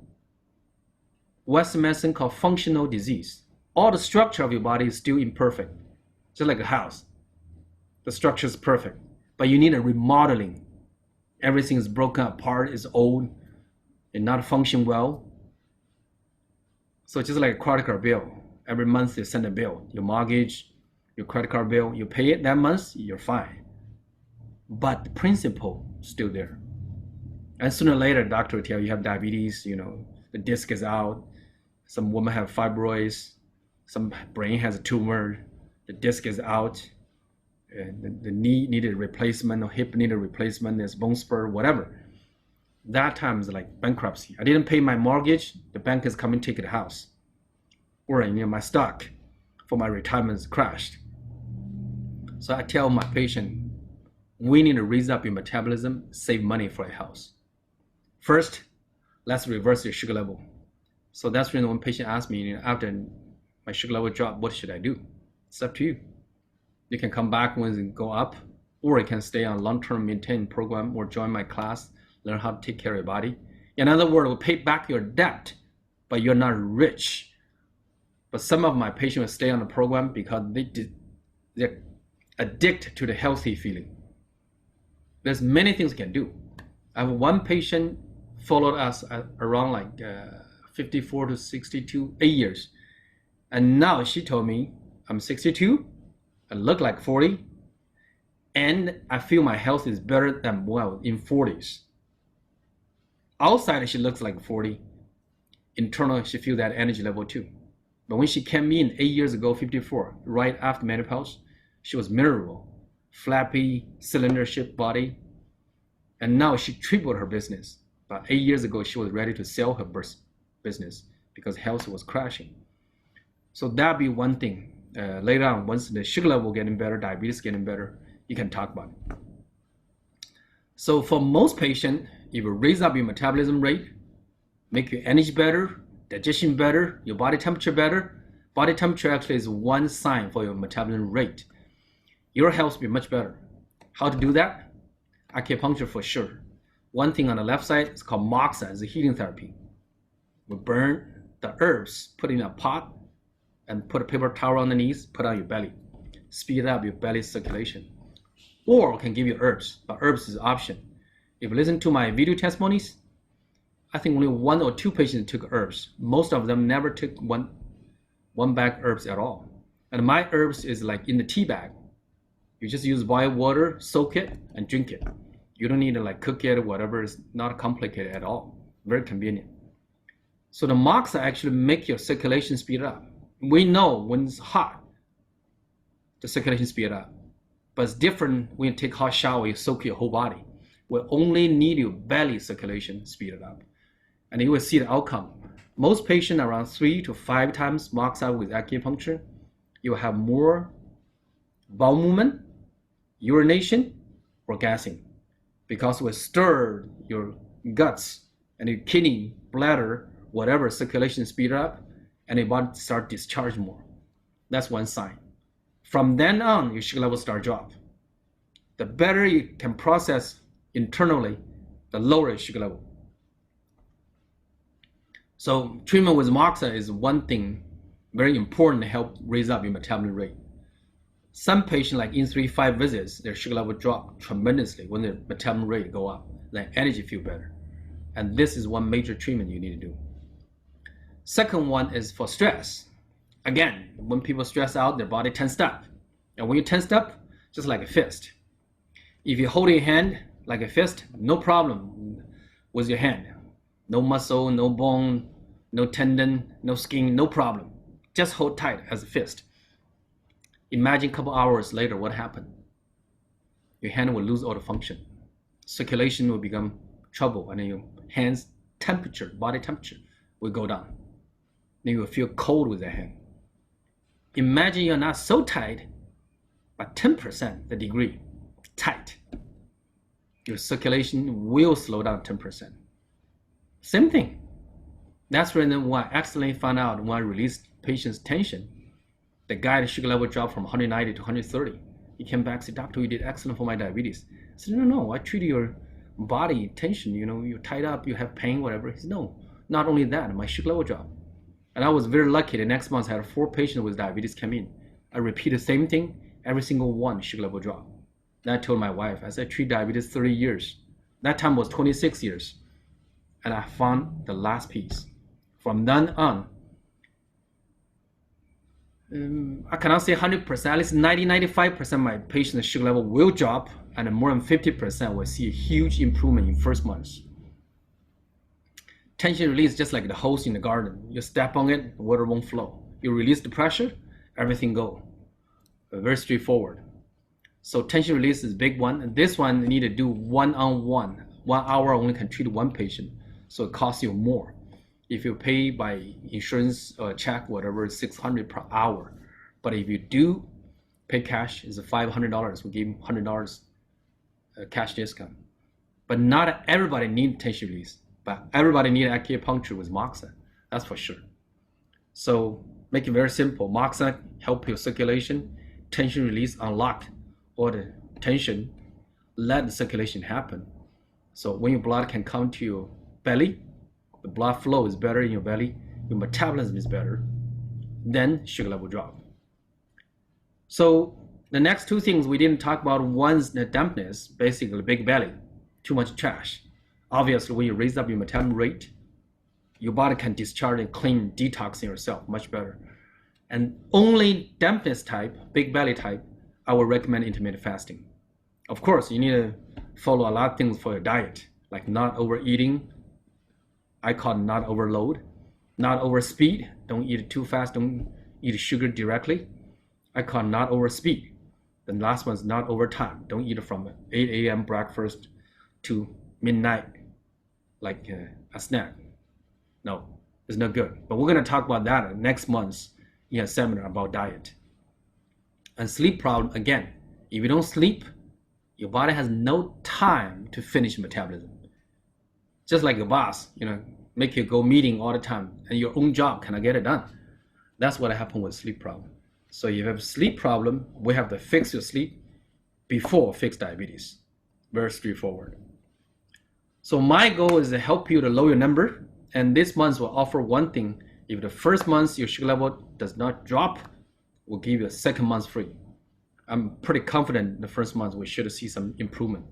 Western medicine called functional disease. All the structure of your body is still imperfect, just like a house. The structure is perfect, but you need a remodeling. Everything is broken apart, is old, and not function well. So it's just like a credit card bill. Every month you send a bill, your mortgage, your credit card bill, you pay it that month, you're fine. But the principle is still there. And sooner or later, doctor will tell you have diabetes, the disc is out. Some women have fibroids. Some brain has a tumor. The disc is out. And the knee needed replacement or hip needed replacement. There's bone spur, whatever. That time is like bankruptcy. I didn't pay my mortgage. The bank is coming to take the house. Or my stock for my retirement is crashed. So I tell my patient, we need to raise up your metabolism, save money for your house. First, let's reverse your sugar level. So that's when patient asks me, after my sugar level drop, what should I do? It's up to you. You can come back when it go up, or you can stay on long-term maintain program or join my class, learn how to take care of your body. In other words, we'll pay back your debt, but you're not rich. But some of my patients will stay on the program because they're addicted to the healthy feeling. There's many things you can do. I have one patient followed us around 54 to 62, 8 years. And now she told me I'm 62, I look like 40, and I feel my health is better than when I was in 40s. Outside, she looks like 40. Internal, she feels that energy level too. But when she came in 8 years ago, 54, right after menopause, she was miserable, flappy, cylinder-shaped body. And now she tripled her business. But 8 years ago, she was ready to sell her business because health was crashing. So that'd be one thing. Later on, once the sugar level getting better, diabetes getting better, you can talk about it. So for most patients, if you raise up your metabolism rate, make your energy better, digestion better, your body temperature better. Body temperature actually is one sign for your metabolism rate. Your health will be much better. How to do that? Acupuncture for sure. One thing on the left side is called moxa, it's a heating therapy. We burn the herbs, put in a pot, and put a paper towel underneath, put on your belly. Speed up your belly circulation. Or I can give you herbs, but herbs is an option. If you listen to my video testimonies, I think only 1 or 2 patients took herbs. Most of them never took one bag herbs at all. And my herbs is like in the tea bag. You just use boiled water, soak it, and drink it. You don't need to like cook it or whatever. It's not complicated at all. Very convenient. So the moxa actually make your circulation speed up. We know when it's hot, the circulation speed up. But it's different when you take a hot shower, you soak your whole body. We only need your belly circulation speed it up. And you will see the outcome. Most patients around 3 to 5 times moxa with acupuncture, you will have more bowel movement, urination, or gassing. Because we stir your guts and your kidney, bladder, whatever circulation speed up, and your body start discharge more. That's one sign. From then on, your sugar level start drop. The better you can process internally, the lower your sugar level. So treatment with moxa is one thing very important to help raise up your metabolism rate. Some patients, like in 3-5 visits, their sugar level drop tremendously when their metabolism rate go up, their energy feel better. And this is one major treatment you need to do. Second one is for stress. Again, when people stress out, their body tensed up. And when you tensed up, just like a fist. If you hold your hand like a fist, no problem with your hand. No muscle, no bone, no tendon, no skin, no problem. Just hold tight as a fist. Imagine a couple hours later, what happened? Your hand will lose all the function. Circulation will become trouble, and then your hand's temperature, body temperature, will go down. Then you will feel cold with the hand. Imagine you're not so tight, but 10% the degree tight. Your circulation will slow down 10%. Same thing. That's the reason why I accidentally found out when I released patient's tension, the guy's sugar level dropped from 190 to 130. He came back and said, "Doctor, you did excellent for my diabetes." I said, no, I treated your body tension, you're tied up, you have pain, whatever. He said, no, not only that, my sugar level dropped. And I was very lucky. The next month I had 4 patients with diabetes come in. I repeated the same thing, every single one sugar level dropped. Then I told my wife, I said, I treat diabetes 30 years. That time was 26 years. And I found the last piece. From then on, I cannot say 100%, at least 90-95% of my patients' sugar level will drop, and more than 50% will see a huge improvement in first months. Tension release, just like the hose in the garden. You step on it, the water won't flow. You release the pressure, everything go. Very straightforward. So tension release is a big one. And this one, you need to do one-on-one. 1 hour only can treat one patient, so it costs you more. If you pay by insurance or check, whatever, $600 per hour. But if you do pay cash, it's $500. We give $100 cash discount. But not everybody needs tension release. But everybody needs acupuncture with moxa. That's for sure. So make it very simple. Moxa help your circulation. Tension release unlock all the tension. Let the circulation happen. So when your blood can come to your belly, the blood flow is better in your belly, your metabolism is better, then sugar level drop. So the next 2 things we didn't talk about, one's the dampness, basically big belly, too much trash. Obviously, when you raise up your metabolism rate, your body can discharge and clean, detoxing yourself much better. And only dampness type, big belly type, I will recommend intermittent fasting. Of course, you need to follow a lot of things for your diet, like not overeating. I call it not overload, not overspeed. Don't eat it too fast. Don't eat sugar directly. I call it not overspeed. The last one is not overtime. Don't eat it from 8 a.m. breakfast to midnight like a snack. No, it's not good. But we're going to talk about that next month in a seminar about diet. And sleep problem, again, if you don't sleep, your body has no time to finish metabolism. Just like your boss, make you go meeting all the time, and your own job cannot get it done. That's what happened with sleep problem. So if you have a sleep problem, we have to fix your sleep before fix diabetes. Very straightforward. So my goal is to help you to lower your number, and this month will offer one thing. If the first month your sugar level does not drop, we'll give you a second month free. I'm pretty confident the first month we should see some improvement.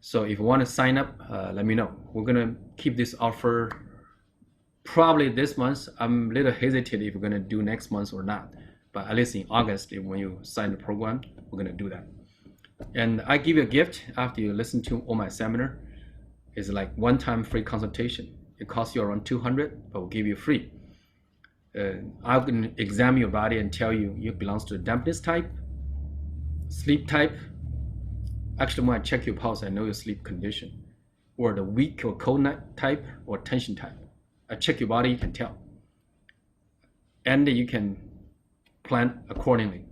So if you want to sign up, let me know. We're gonna keep this offer probably this month. I'm a little hesitant if we're gonna do next month or not, but at least in August, when you sign the program, we're gonna do that. And I give you a gift after you listen to all my seminar. It's like one-time free consultation. It costs you around $200, but we'll give you free. I can examine your body and tell you belongs to the dampness type, sleep type. Actually, when I check your pulse, I know your sleep condition, or the weak or cold type, or tension type. I check your body, you can tell. And you can plan accordingly.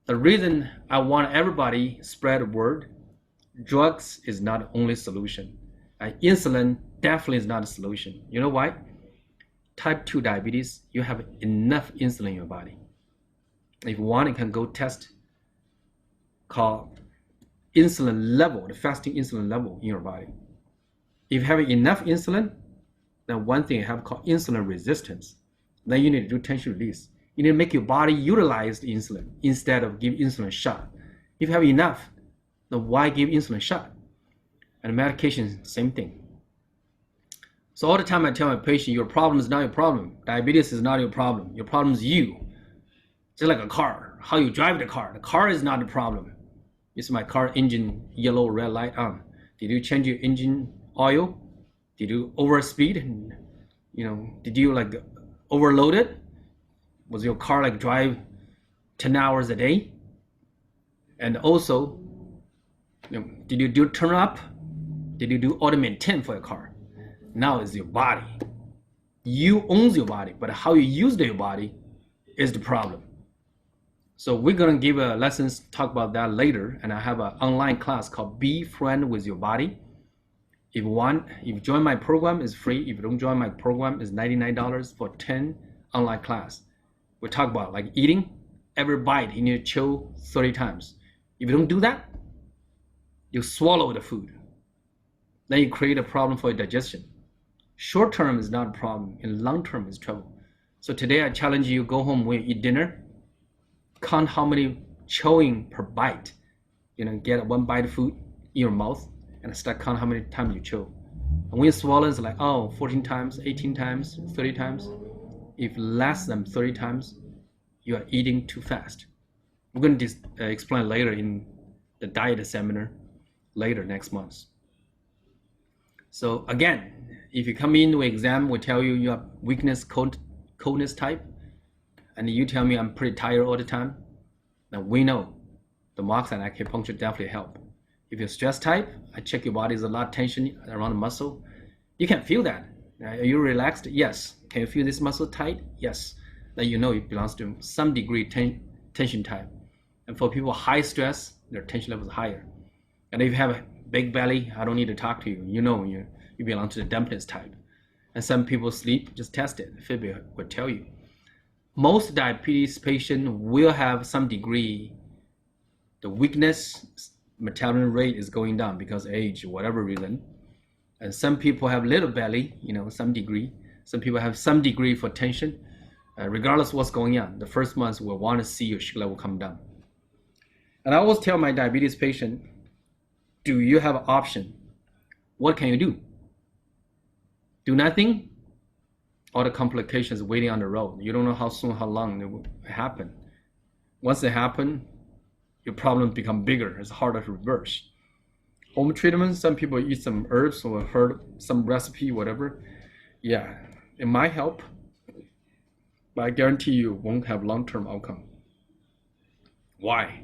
The reason I want everybody spread the word, drugs is not the only solution. Insulin definitely is not a solution. You know why? Type 2 diabetes, you have enough insulin in your body. If you want, you can go test called insulin level, the fasting insulin level in your body. If you have enough insulin, then one thing you have called insulin resistance. Then you need to do tension release. You need to make your body utilize the insulin instead of give insulin shot. If you have enough, then why give insulin shot? And medication, same thing. So all the time I tell my patient, your problem is not your problem. Diabetes is not your problem. Your problem is you. Just like a car, how you drive the car. The car is not the problem. You see my car engine yellow, red light on. Did you change your engine oil? Did you overspeed? Did you like overload it? Was your car like drive 10 hours a day? And also, did you do turn up? Did you do auto maintain for your car? Now it's your body. You own your body, but how you use your body is the problem. So we're gonna give lessons, talk about that later, and I have an online class called Be Friend with Your Body. If you join my program, it's free. If you don't join my program, it's $99 for 10 online class. We talk about like eating. Every bite you need to chew 30 times. If you don't do that, you swallow the food. Then you create a problem for your digestion. Short term is not a problem, in long term is trouble. So today I challenge you, go home when you eat dinner, count how many chewing per bite. Get one bite of food in your mouth and start count how many times you chew. And when you swallow, it's like, 14 times, 18 times, 30 times. If less than 30 times, you are eating too fast. We're going to explain later in the diet seminar later next month. So again, if you come in to exam, we tell you you have weakness, coldness type, and you tell me I'm pretty tired all the time, then we know the marks and acupuncture definitely help. If you're stress type, I check your body, there's a lot of tension around the muscle. You can feel that. Are you relaxed? Yes. Can you feel this muscle tight? Yes. Then you know it belongs to some degree tension type. And for people high stress, their tension level is higher. And if you have a big belly, I don't need to talk to you. You belong to the dampness type. And some people sleep, just test it. Fitbit will tell you. Most diabetes patients will have some degree, the weakness, metabolism rate is going down because of age, whatever reason. And some people have little belly, some degree. Some people have some degree for tension. Regardless of what's going on, the first month we'll want to see your sugar level come down. And I always tell my diabetes patient, do you have an option? What can you do? Do nothing? all the complications waiting on the road. You don't know how soon, how long it will happen. Once it happen, your problems become bigger. It's harder to reverse. Home treatment, some people eat some herbs or heard some recipe, whatever. Yeah, it might help, but I guarantee you won't have long-term outcome. Why?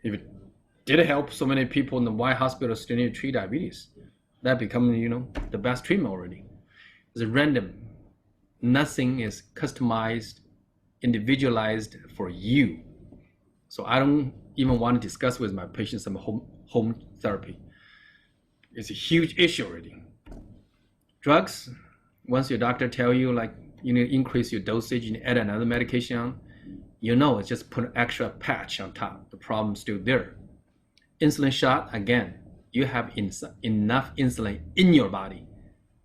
If it did help so many people in the white hospital still need to treat diabetes, that becomes, the best treatment already. It's random. Nothing is customized, individualized for you. So I don't even want to discuss with my patients some home therapy. It's a huge issue already. Drugs, once your doctor tell you like you need to increase your dosage and add another medication on, it's just put an extra patch on top. The problem's still there. Insulin shot, again, you have enough insulin in your body.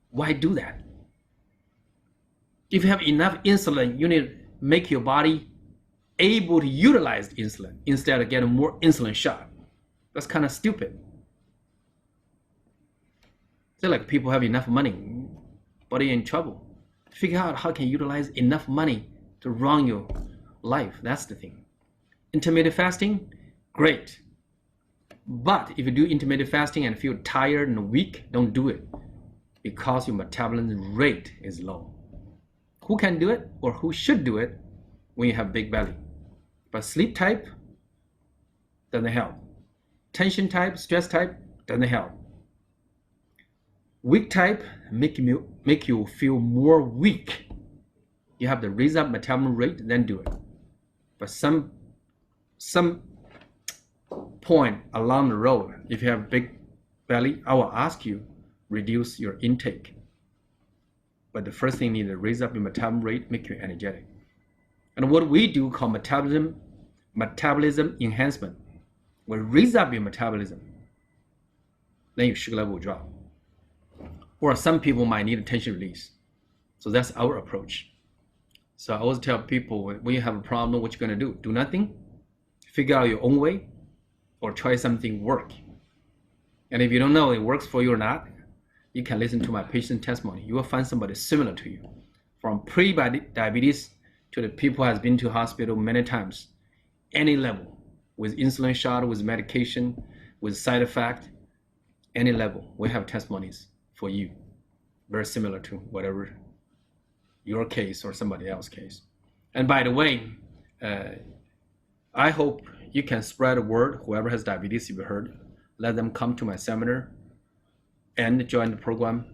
Why do that? If you have enough insulin, you need to make your body able to utilize the insulin instead of getting more insulin shot. That's kind of stupid. It's like people have enough money, but they're in trouble. Figure out how can you utilize enough money to run your life. That's the thing. Intermittent fasting, great. But if you do intermittent fasting and feel tired and weak, don't do it because your metabolism rate is low. Who can do it or who should do it when you have big belly? But sleep type doesn't help. Tension type, stress type doesn't help. Weak type make you feel more weak. You have to raise up metabolism rate, then do it. But some point along the road, if you have big belly, I will ask you reduce your intake. But the first thing you need to raise up your metabolism rate, make you energetic. And what we do called metabolism enhancement. We raise up your metabolism, then your sugar level will drop. Or some people might need a tension release. So that's our approach. So I always tell people when you have a problem, what you're going to do? Do nothing, figure out your own way, or try something work. And if you don't know it works for you or not, you can listen to my patient testimony. You will find somebody similar to you. From pre-diabetes to the people who has been to hospital many times, any level, with insulin shot, with medication, with side effect, any level, we have testimonies for you. Very similar to whatever your case or somebody else's case. And by the way, I hope you can spread the word. Whoever has diabetes, if you heard, let them come to my seminar and join the program,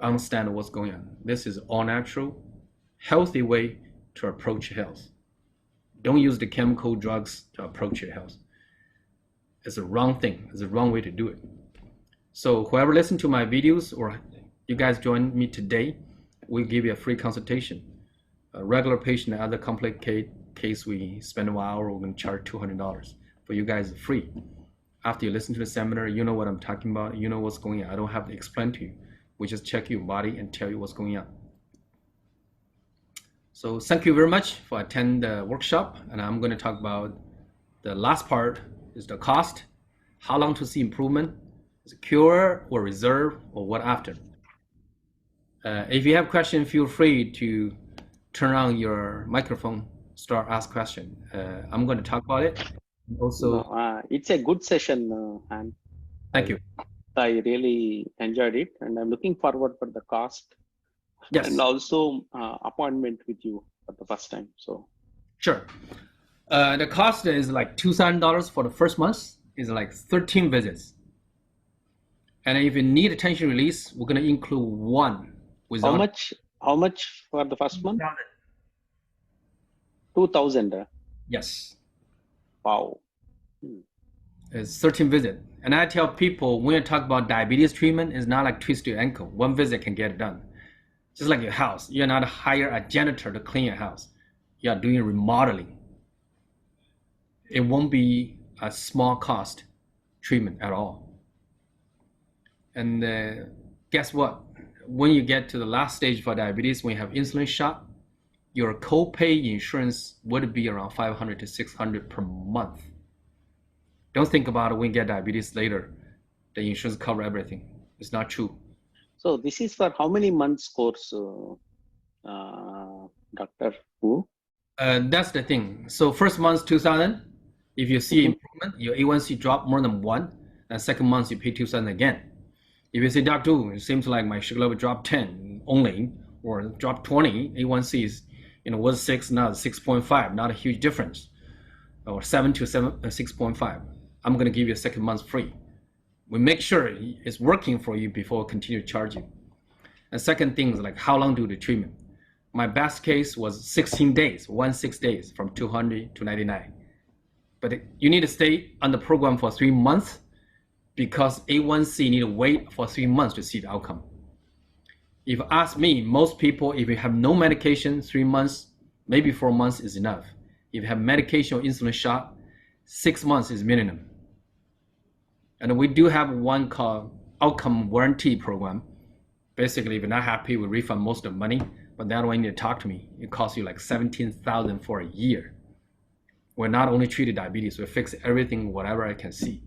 understand what's going on. This is all natural, healthy way to approach health. Don't use the chemical drugs to approach your health. It's the wrong thing. It's the wrong way to do it. So whoever listened to my videos or you guys join me today, we'll give you a free consultation. A regular patient and other complicated case, we spend a while, we're going to charge $200. For you guys, free. After you listen to the seminar, you know what I'm talking about. You know what's going on. I don't have to explain to you. We just check your body and tell you what's going on. So thank you very much for attending the workshop. And I'm going to talk about the last part is the cost, how long to see improvement, is it cure or reserve or what after. If you have questions, feel free to turn on your microphone, start ask question. I'm going to talk about it. Also, it's a good session, and thank you. I really enjoyed it, and I'm looking forward for the cost. Yes. And also appointment with you for the first time. So sure. The cost is like $2,000 for the first month. Is like 13 visits. And if you need a tension release, we're going to include one. How much for the first month? 2,000. Yes. Wow. It's 13 visits. And I tell people when you talk about diabetes treatment, it's not like twist your ankle. One visit can get it done. Just like your house, you're not hire a janitor to clean your house. You're doing remodeling. It won't be a small cost treatment at all. And guess what? When you get to the last stage for diabetes, when you have insulin shot, your copay insurance would be around $500 to $600 per month. Don't think about it when you get diabetes later. The insurance cover everything. It's not true. So this is for how many months course? Dr. Who? That's the thing. So first month 2000, if you see improvement, your A1C drop more than 1, and second month you pay 2000 again. If you say, Doctor, it seems like my sugar level dropped 10 only, or dropped 20, A1C is, was 6, now it's 6.5, not a huge difference, or 7 to 6.5. I'm going to give you a second month free. We make sure it's working for you before we continue to charge you. And second thing is like, how long do the treatment? My best case was 16 days, 6 days, from 200 to 99. But you need to stay on the program for 3 months, because A1C need to wait for 3 months to see the outcome. If you ask me, most people, if you have no medication, 3 months, maybe 4 months is enough. If you have medication or insulin shot, 6 months is minimum. And we do have one called outcome warranty program. Basically, if you're not happy, we refund most of the money, but that one you need to talk to me. It costs you like $17,000 for a year. We're not only treating diabetes, we fix everything, whatever I can see.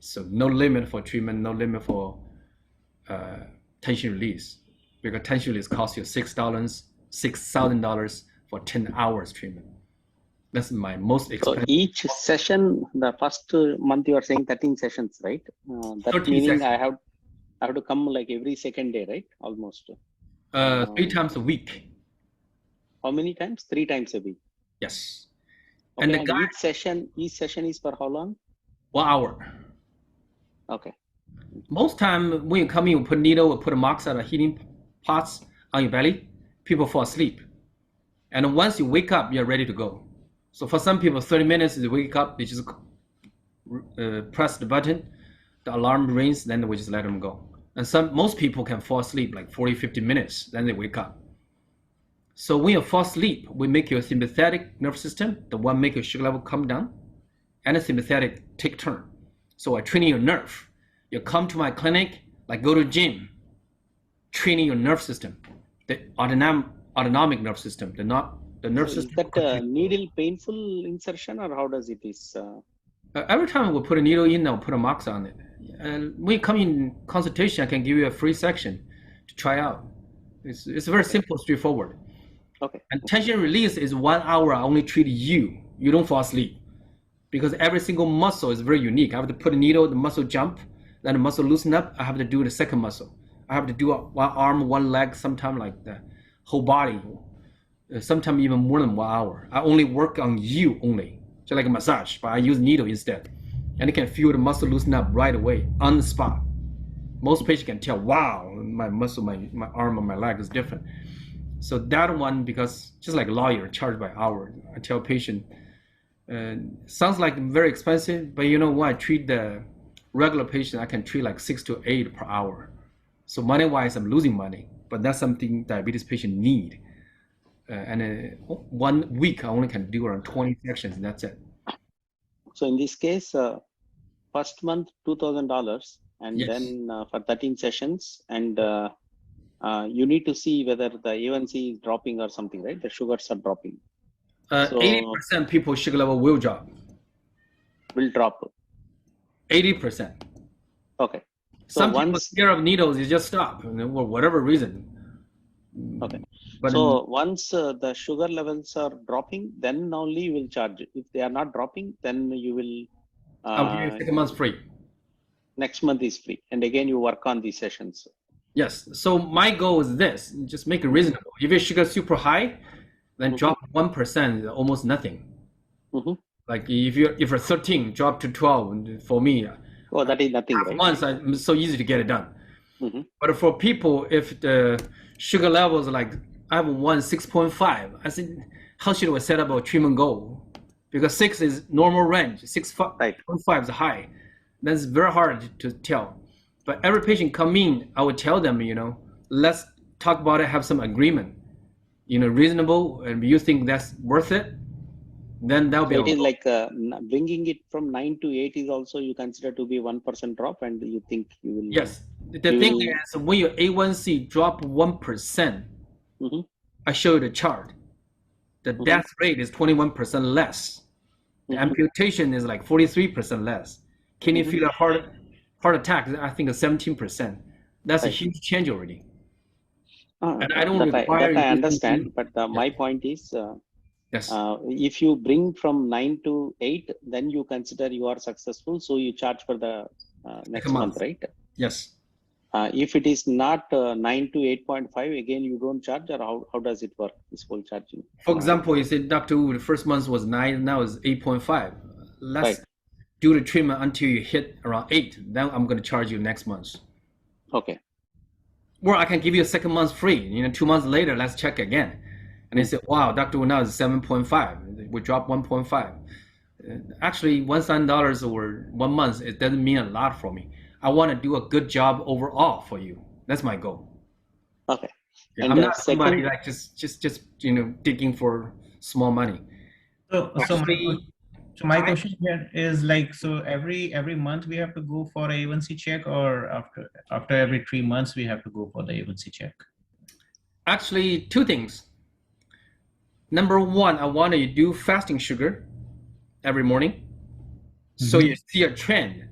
So no limit for treatment, no limit for tension release, because tension release costs you $6,000 for 10 hours treatment. That's my most expensive. So each session, the first month you are saying 13 sessions, right? That meaning sessions. I have to come like every second day, right? Almost. 3 times a week. How many times? 3 times a week. Yes. Okay, and each session is for how long? 1 hour. Okay. Most time when you come in, you put needle, or put a moxide or heating pots on your belly, people fall asleep. And once you wake up, you're ready to go. So for some people, 30 minutes they wake up, they just press the button, the alarm rings, then we just let them go. And most people can fall asleep like 40, 50 minutes, then they wake up. So when you fall asleep, we make your sympathetic nervous system, the one make your sugar level come down, and the sympathetic take turn. So I training your nerve. You come to my clinic, like go to gym, training your nerve system, the autonomic nerve system, the nerve system. Is that needle painful insertion, or how does it is? Every time we put a needle in, I'll put a mox on it. And when you come in consultation, I can give you a free section to try out. It's very simple, straightforward. Okay. And tension release is 1 hour. I only treat you. You don't fall asleep, because every single muscle is very unique. I have to put a needle, the muscle jump, then the muscle loosen up. I have to do the second muscle. I have to do one arm, one leg, sometimes like the whole body, sometimes even more than 1 hour. I only work on you only, just like a massage, but I use needle instead. And you can feel the muscle loosen up right away on the spot. Most patients can tell, wow, my muscle, my arm or my leg is different. So that one, because just like a lawyer, charged by hour, I tell patient, sounds like very expensive, but when I treat the regular patient, I can treat like 6 to 8 per hour. So money-wise, I'm losing money, but that's something diabetes patient need. And 1 week, I only can do around 20 sections, and that's it. So in this case, first month $2,000, and yes. Then for 13 sessions, and you need to see whether the A1C is dropping or something, right? The sugars are dropping. 80% people sugar level will drop. Will drop. 80%. Okay. So some people scared of needles, you just stop, for whatever reason. Okay. But so once the sugar levels are dropping, then only you will charge. If they are not dropping, then you will. I'll give you 6 months free. Next month is free, and again you work on these sessions. Yes. So my goal is this: just make it reasonable. If your sugar is super high, then drop 1%, almost nothing. Like if you're 13, drop to 12. For me, oh, that is nothing, right? Months, it's so easy to get it done. But for people, if the sugar levels like I have 6.5, I said, how should we set up a treatment goal? Because 6 is normal range, 6.5 is high. That's very hard to tell. But every patient come in, I would tell them, let's talk about it, have some agreement, reasonable, and you think that's worth it, then that'll be. It is like bringing it from 9 to 8 is also you consider to be 1% drop, and you think you will. Yes, the thing is when your A1C drop 1%, I show you the chart. The death rate is 21% less. The amputation is like 43% less. Kidney failure, heart attack, I think is 17%. That's a huge change already. And I don't require that I you understand, but yes, my point is, yes, if you bring from 9 to 8, then you consider you are successful, so you charge for the like a next month, month. right? Yes. If it is not 9 to 8.5, again you don't charge, or how does it work? This whole charging, For example, you said Dr. Wu, the first month was 9, now it's 8.5. right? Let's do the treatment until you hit around 8. Then I'm going to charge you next month. Okay. Or I can give you a second month free. 2 months later, let's check again. And they said, wow, Dr. Wu now is 7.5. We dropped 1.5. Actually, $1,000 or 1 month, it doesn't mean a lot for me. I want to do a good job overall for you. That's my goal. Okay. Yeah, And I'm the not somebody second, like just digging for small money. So, so okay. my Actually, so my I question here is like, so every month we have to go for a A1C check, or after every 3 months we have to go for the A1C check? actually two things. Number one, I want you to do fasting sugar every morning, so you see a trend.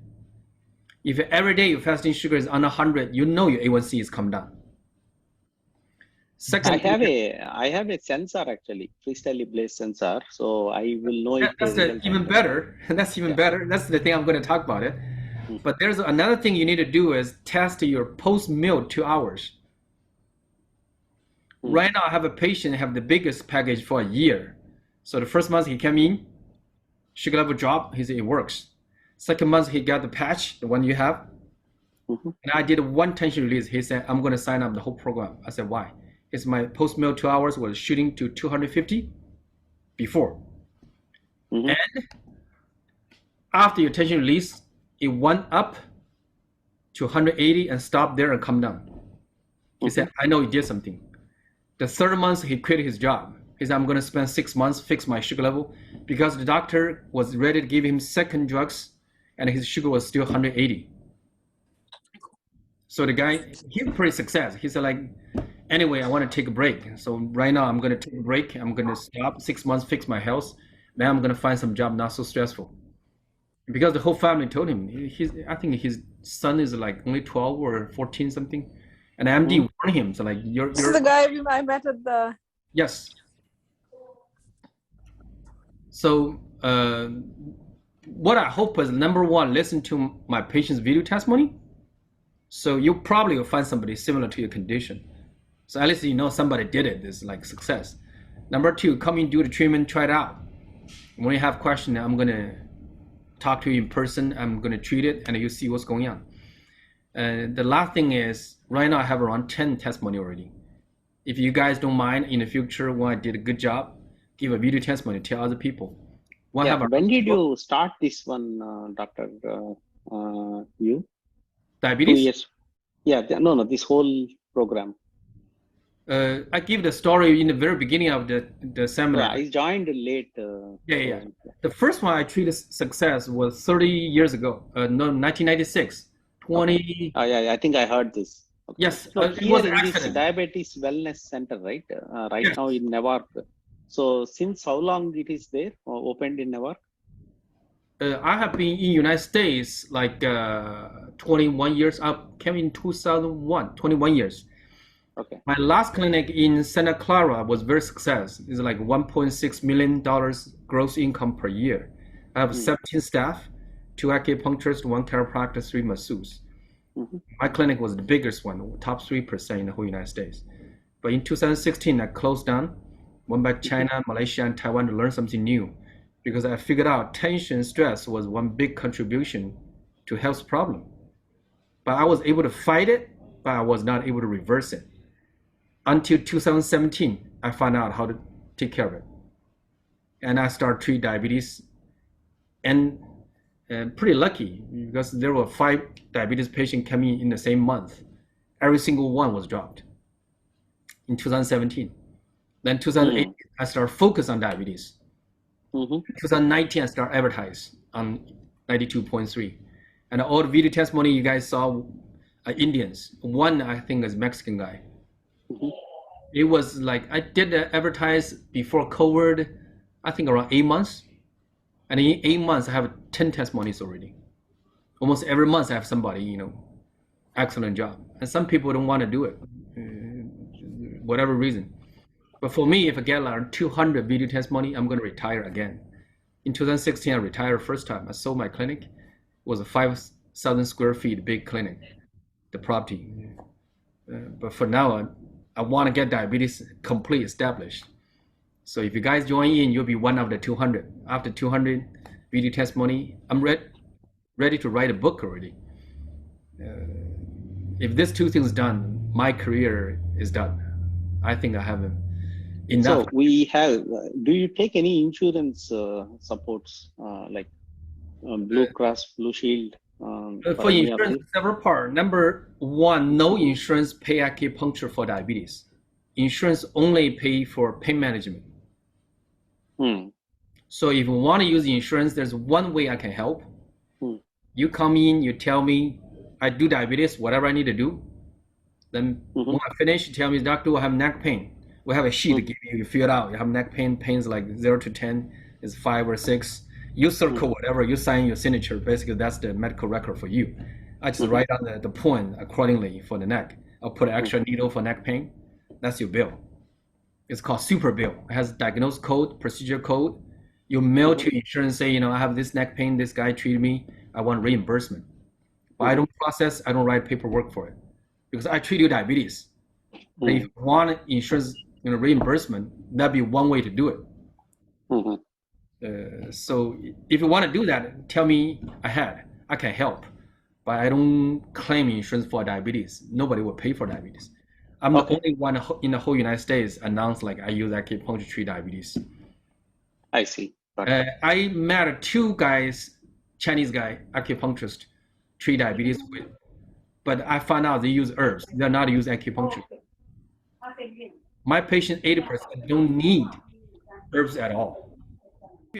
If every day your fasting sugar is under 100, you know your A1C is come down. I Second thing, have a sensor actually, freestyle based sensor, so I will know if the that's result even after. better. That's even Yeah. better. That's the thing I'm going to talk about it. Mm. But there's another thing you need to do is test your post meal 2 hours. Right now, I have a patient have the biggest package for a year. So the first month he came in, sugar level drop. He said it works. Second month he got the patch, the one you have, Mhm. and I did one tension release. He said I'm going to sign up the whole program. I said why? It's my post meal 2 hours was shooting to 250 before, Mhm. and after your tension release, it went up to 180 and stopped there and come down. He said I know you did something. The third month, he quit his job. He said, I'm going to spend 6 months fix my sugar level because the doctor was ready to give him second drugs and his sugar was still 180. So the guy, he's pretty success. He said like, anyway, I want to take a break. So right now I'm going to take a break. I'm going to stop 6 months, fix my health. Then I'm going to find some job not so stressful. Because the whole family told him, I think his son is like only 12 or 14 something. And MD warned him, so like This is the guy I met at the. Yes. So what I hope is number one, listen to my patient's video testimony. So you probably will find somebody similar to your condition. So at least you know somebody did it. It's like success. Number two, come in, do the treatment, try it out. When you have questions, I'm gonna talk to you in person. I'm gonna treat it, and you see what's going on. The last thing is, right now I have around 10 testimony already. If you guys don't mind, in the future, when I did a good job, give a video testimony, tell other people. When did you start this one, Doctor? You? Diabetes? 2 years. Yeah. No. This whole program. I give the story in the very beginning of the seminar. Yeah, I joined late. Yeah. The first one I treated success was 30 years ago. No, 1996. 20. Okay. Yeah, I think I heard this. Okay. Yes, So it here was an in this accident. diabetes wellness center, right? Right Yes. now in Newark. So since how long it is there, opened in Newark? I have been in United States like 21 years. I came in 2001, 21 years. Okay. My last clinic in Santa Clara was very successful. It's like $1.6 million gross income per year. I have 17 staff, 2 acupuncturists, 1 chiropractor, 3 masseuses. My clinic was the biggest one, top 3% in the whole United States. But in 2016, I closed down, went back to China, Malaysia, and Taiwan to learn something new, because I figured out tension, stress was one big contribution to health problem. But I was able to fight it, but I was not able to reverse it. Until 2017, I found out how to take care of it. And I started treating diabetes, and pretty lucky because there were 5 diabetes patients coming in the same month. Every single one was dropped in 2017. Then 2018, I started focus on diabetes. 2019, I started advertise on 92.3. And all the video testimony you guys saw are Indians. One, I think, is Mexican guy. It was like, I did advertise before COVID, I think around 8 months. And in 8 months, I have 10 testimonies already. Almost every month I have somebody, excellent job. And some people don't want to do it. whatever reason. But for me, if I get like 200 video test money, I'm going to retire again. In 2016, I retired first time. I sold my clinic. It was a 5,000 square feet big clinic, the property. But for now, I want to get diabetes complete established. So if you guys join in, you'll be one of the 200. After 200 video testimony, I'm ready to write a book already. If these two things done, my career is done. I think I have enough. So we have, do you take any insurance supports like Blue Cross, Blue Shield? For insurance, several parts. Number one, no insurance pay acupuncture for diabetes. Insurance only pay for pain management. So if you want to use insurance, there's one way I can help. You come in, you tell me, I do diabetes, whatever I need to do. Then when I finish, you tell me, doctor, I have neck pain. We have a sheet to give you, you fill it out. You have neck pain, pains like 0 to 10 is 5 or 6. You circle whatever, you sign your signature. Basically, that's the medical record for you. I just write on the point accordingly for the neck. I'll put an extra needle for neck pain. That's your bill. It's called super bill. It has diagnosis code, procedure code. You mail to insurance, say, I have this neck pain, this guy treated me, I want reimbursement. But I don't process, I don't write paperwork for it because I treat you diabetes. But if you want insurance reimbursement, that'd be one way to do it. So if you want to do that, tell me ahead. I can help. But I don't claim insurance for diabetes. Nobody will pay for diabetes. I'm the only one in the whole United States announced like I use acupuncture to treat diabetes. I see. I met 2 guys, Chinese guy, acupuncturist, treat diabetes with. But I found out they use herbs. They're not use acupuncture. My patient, 80% don't need herbs at all.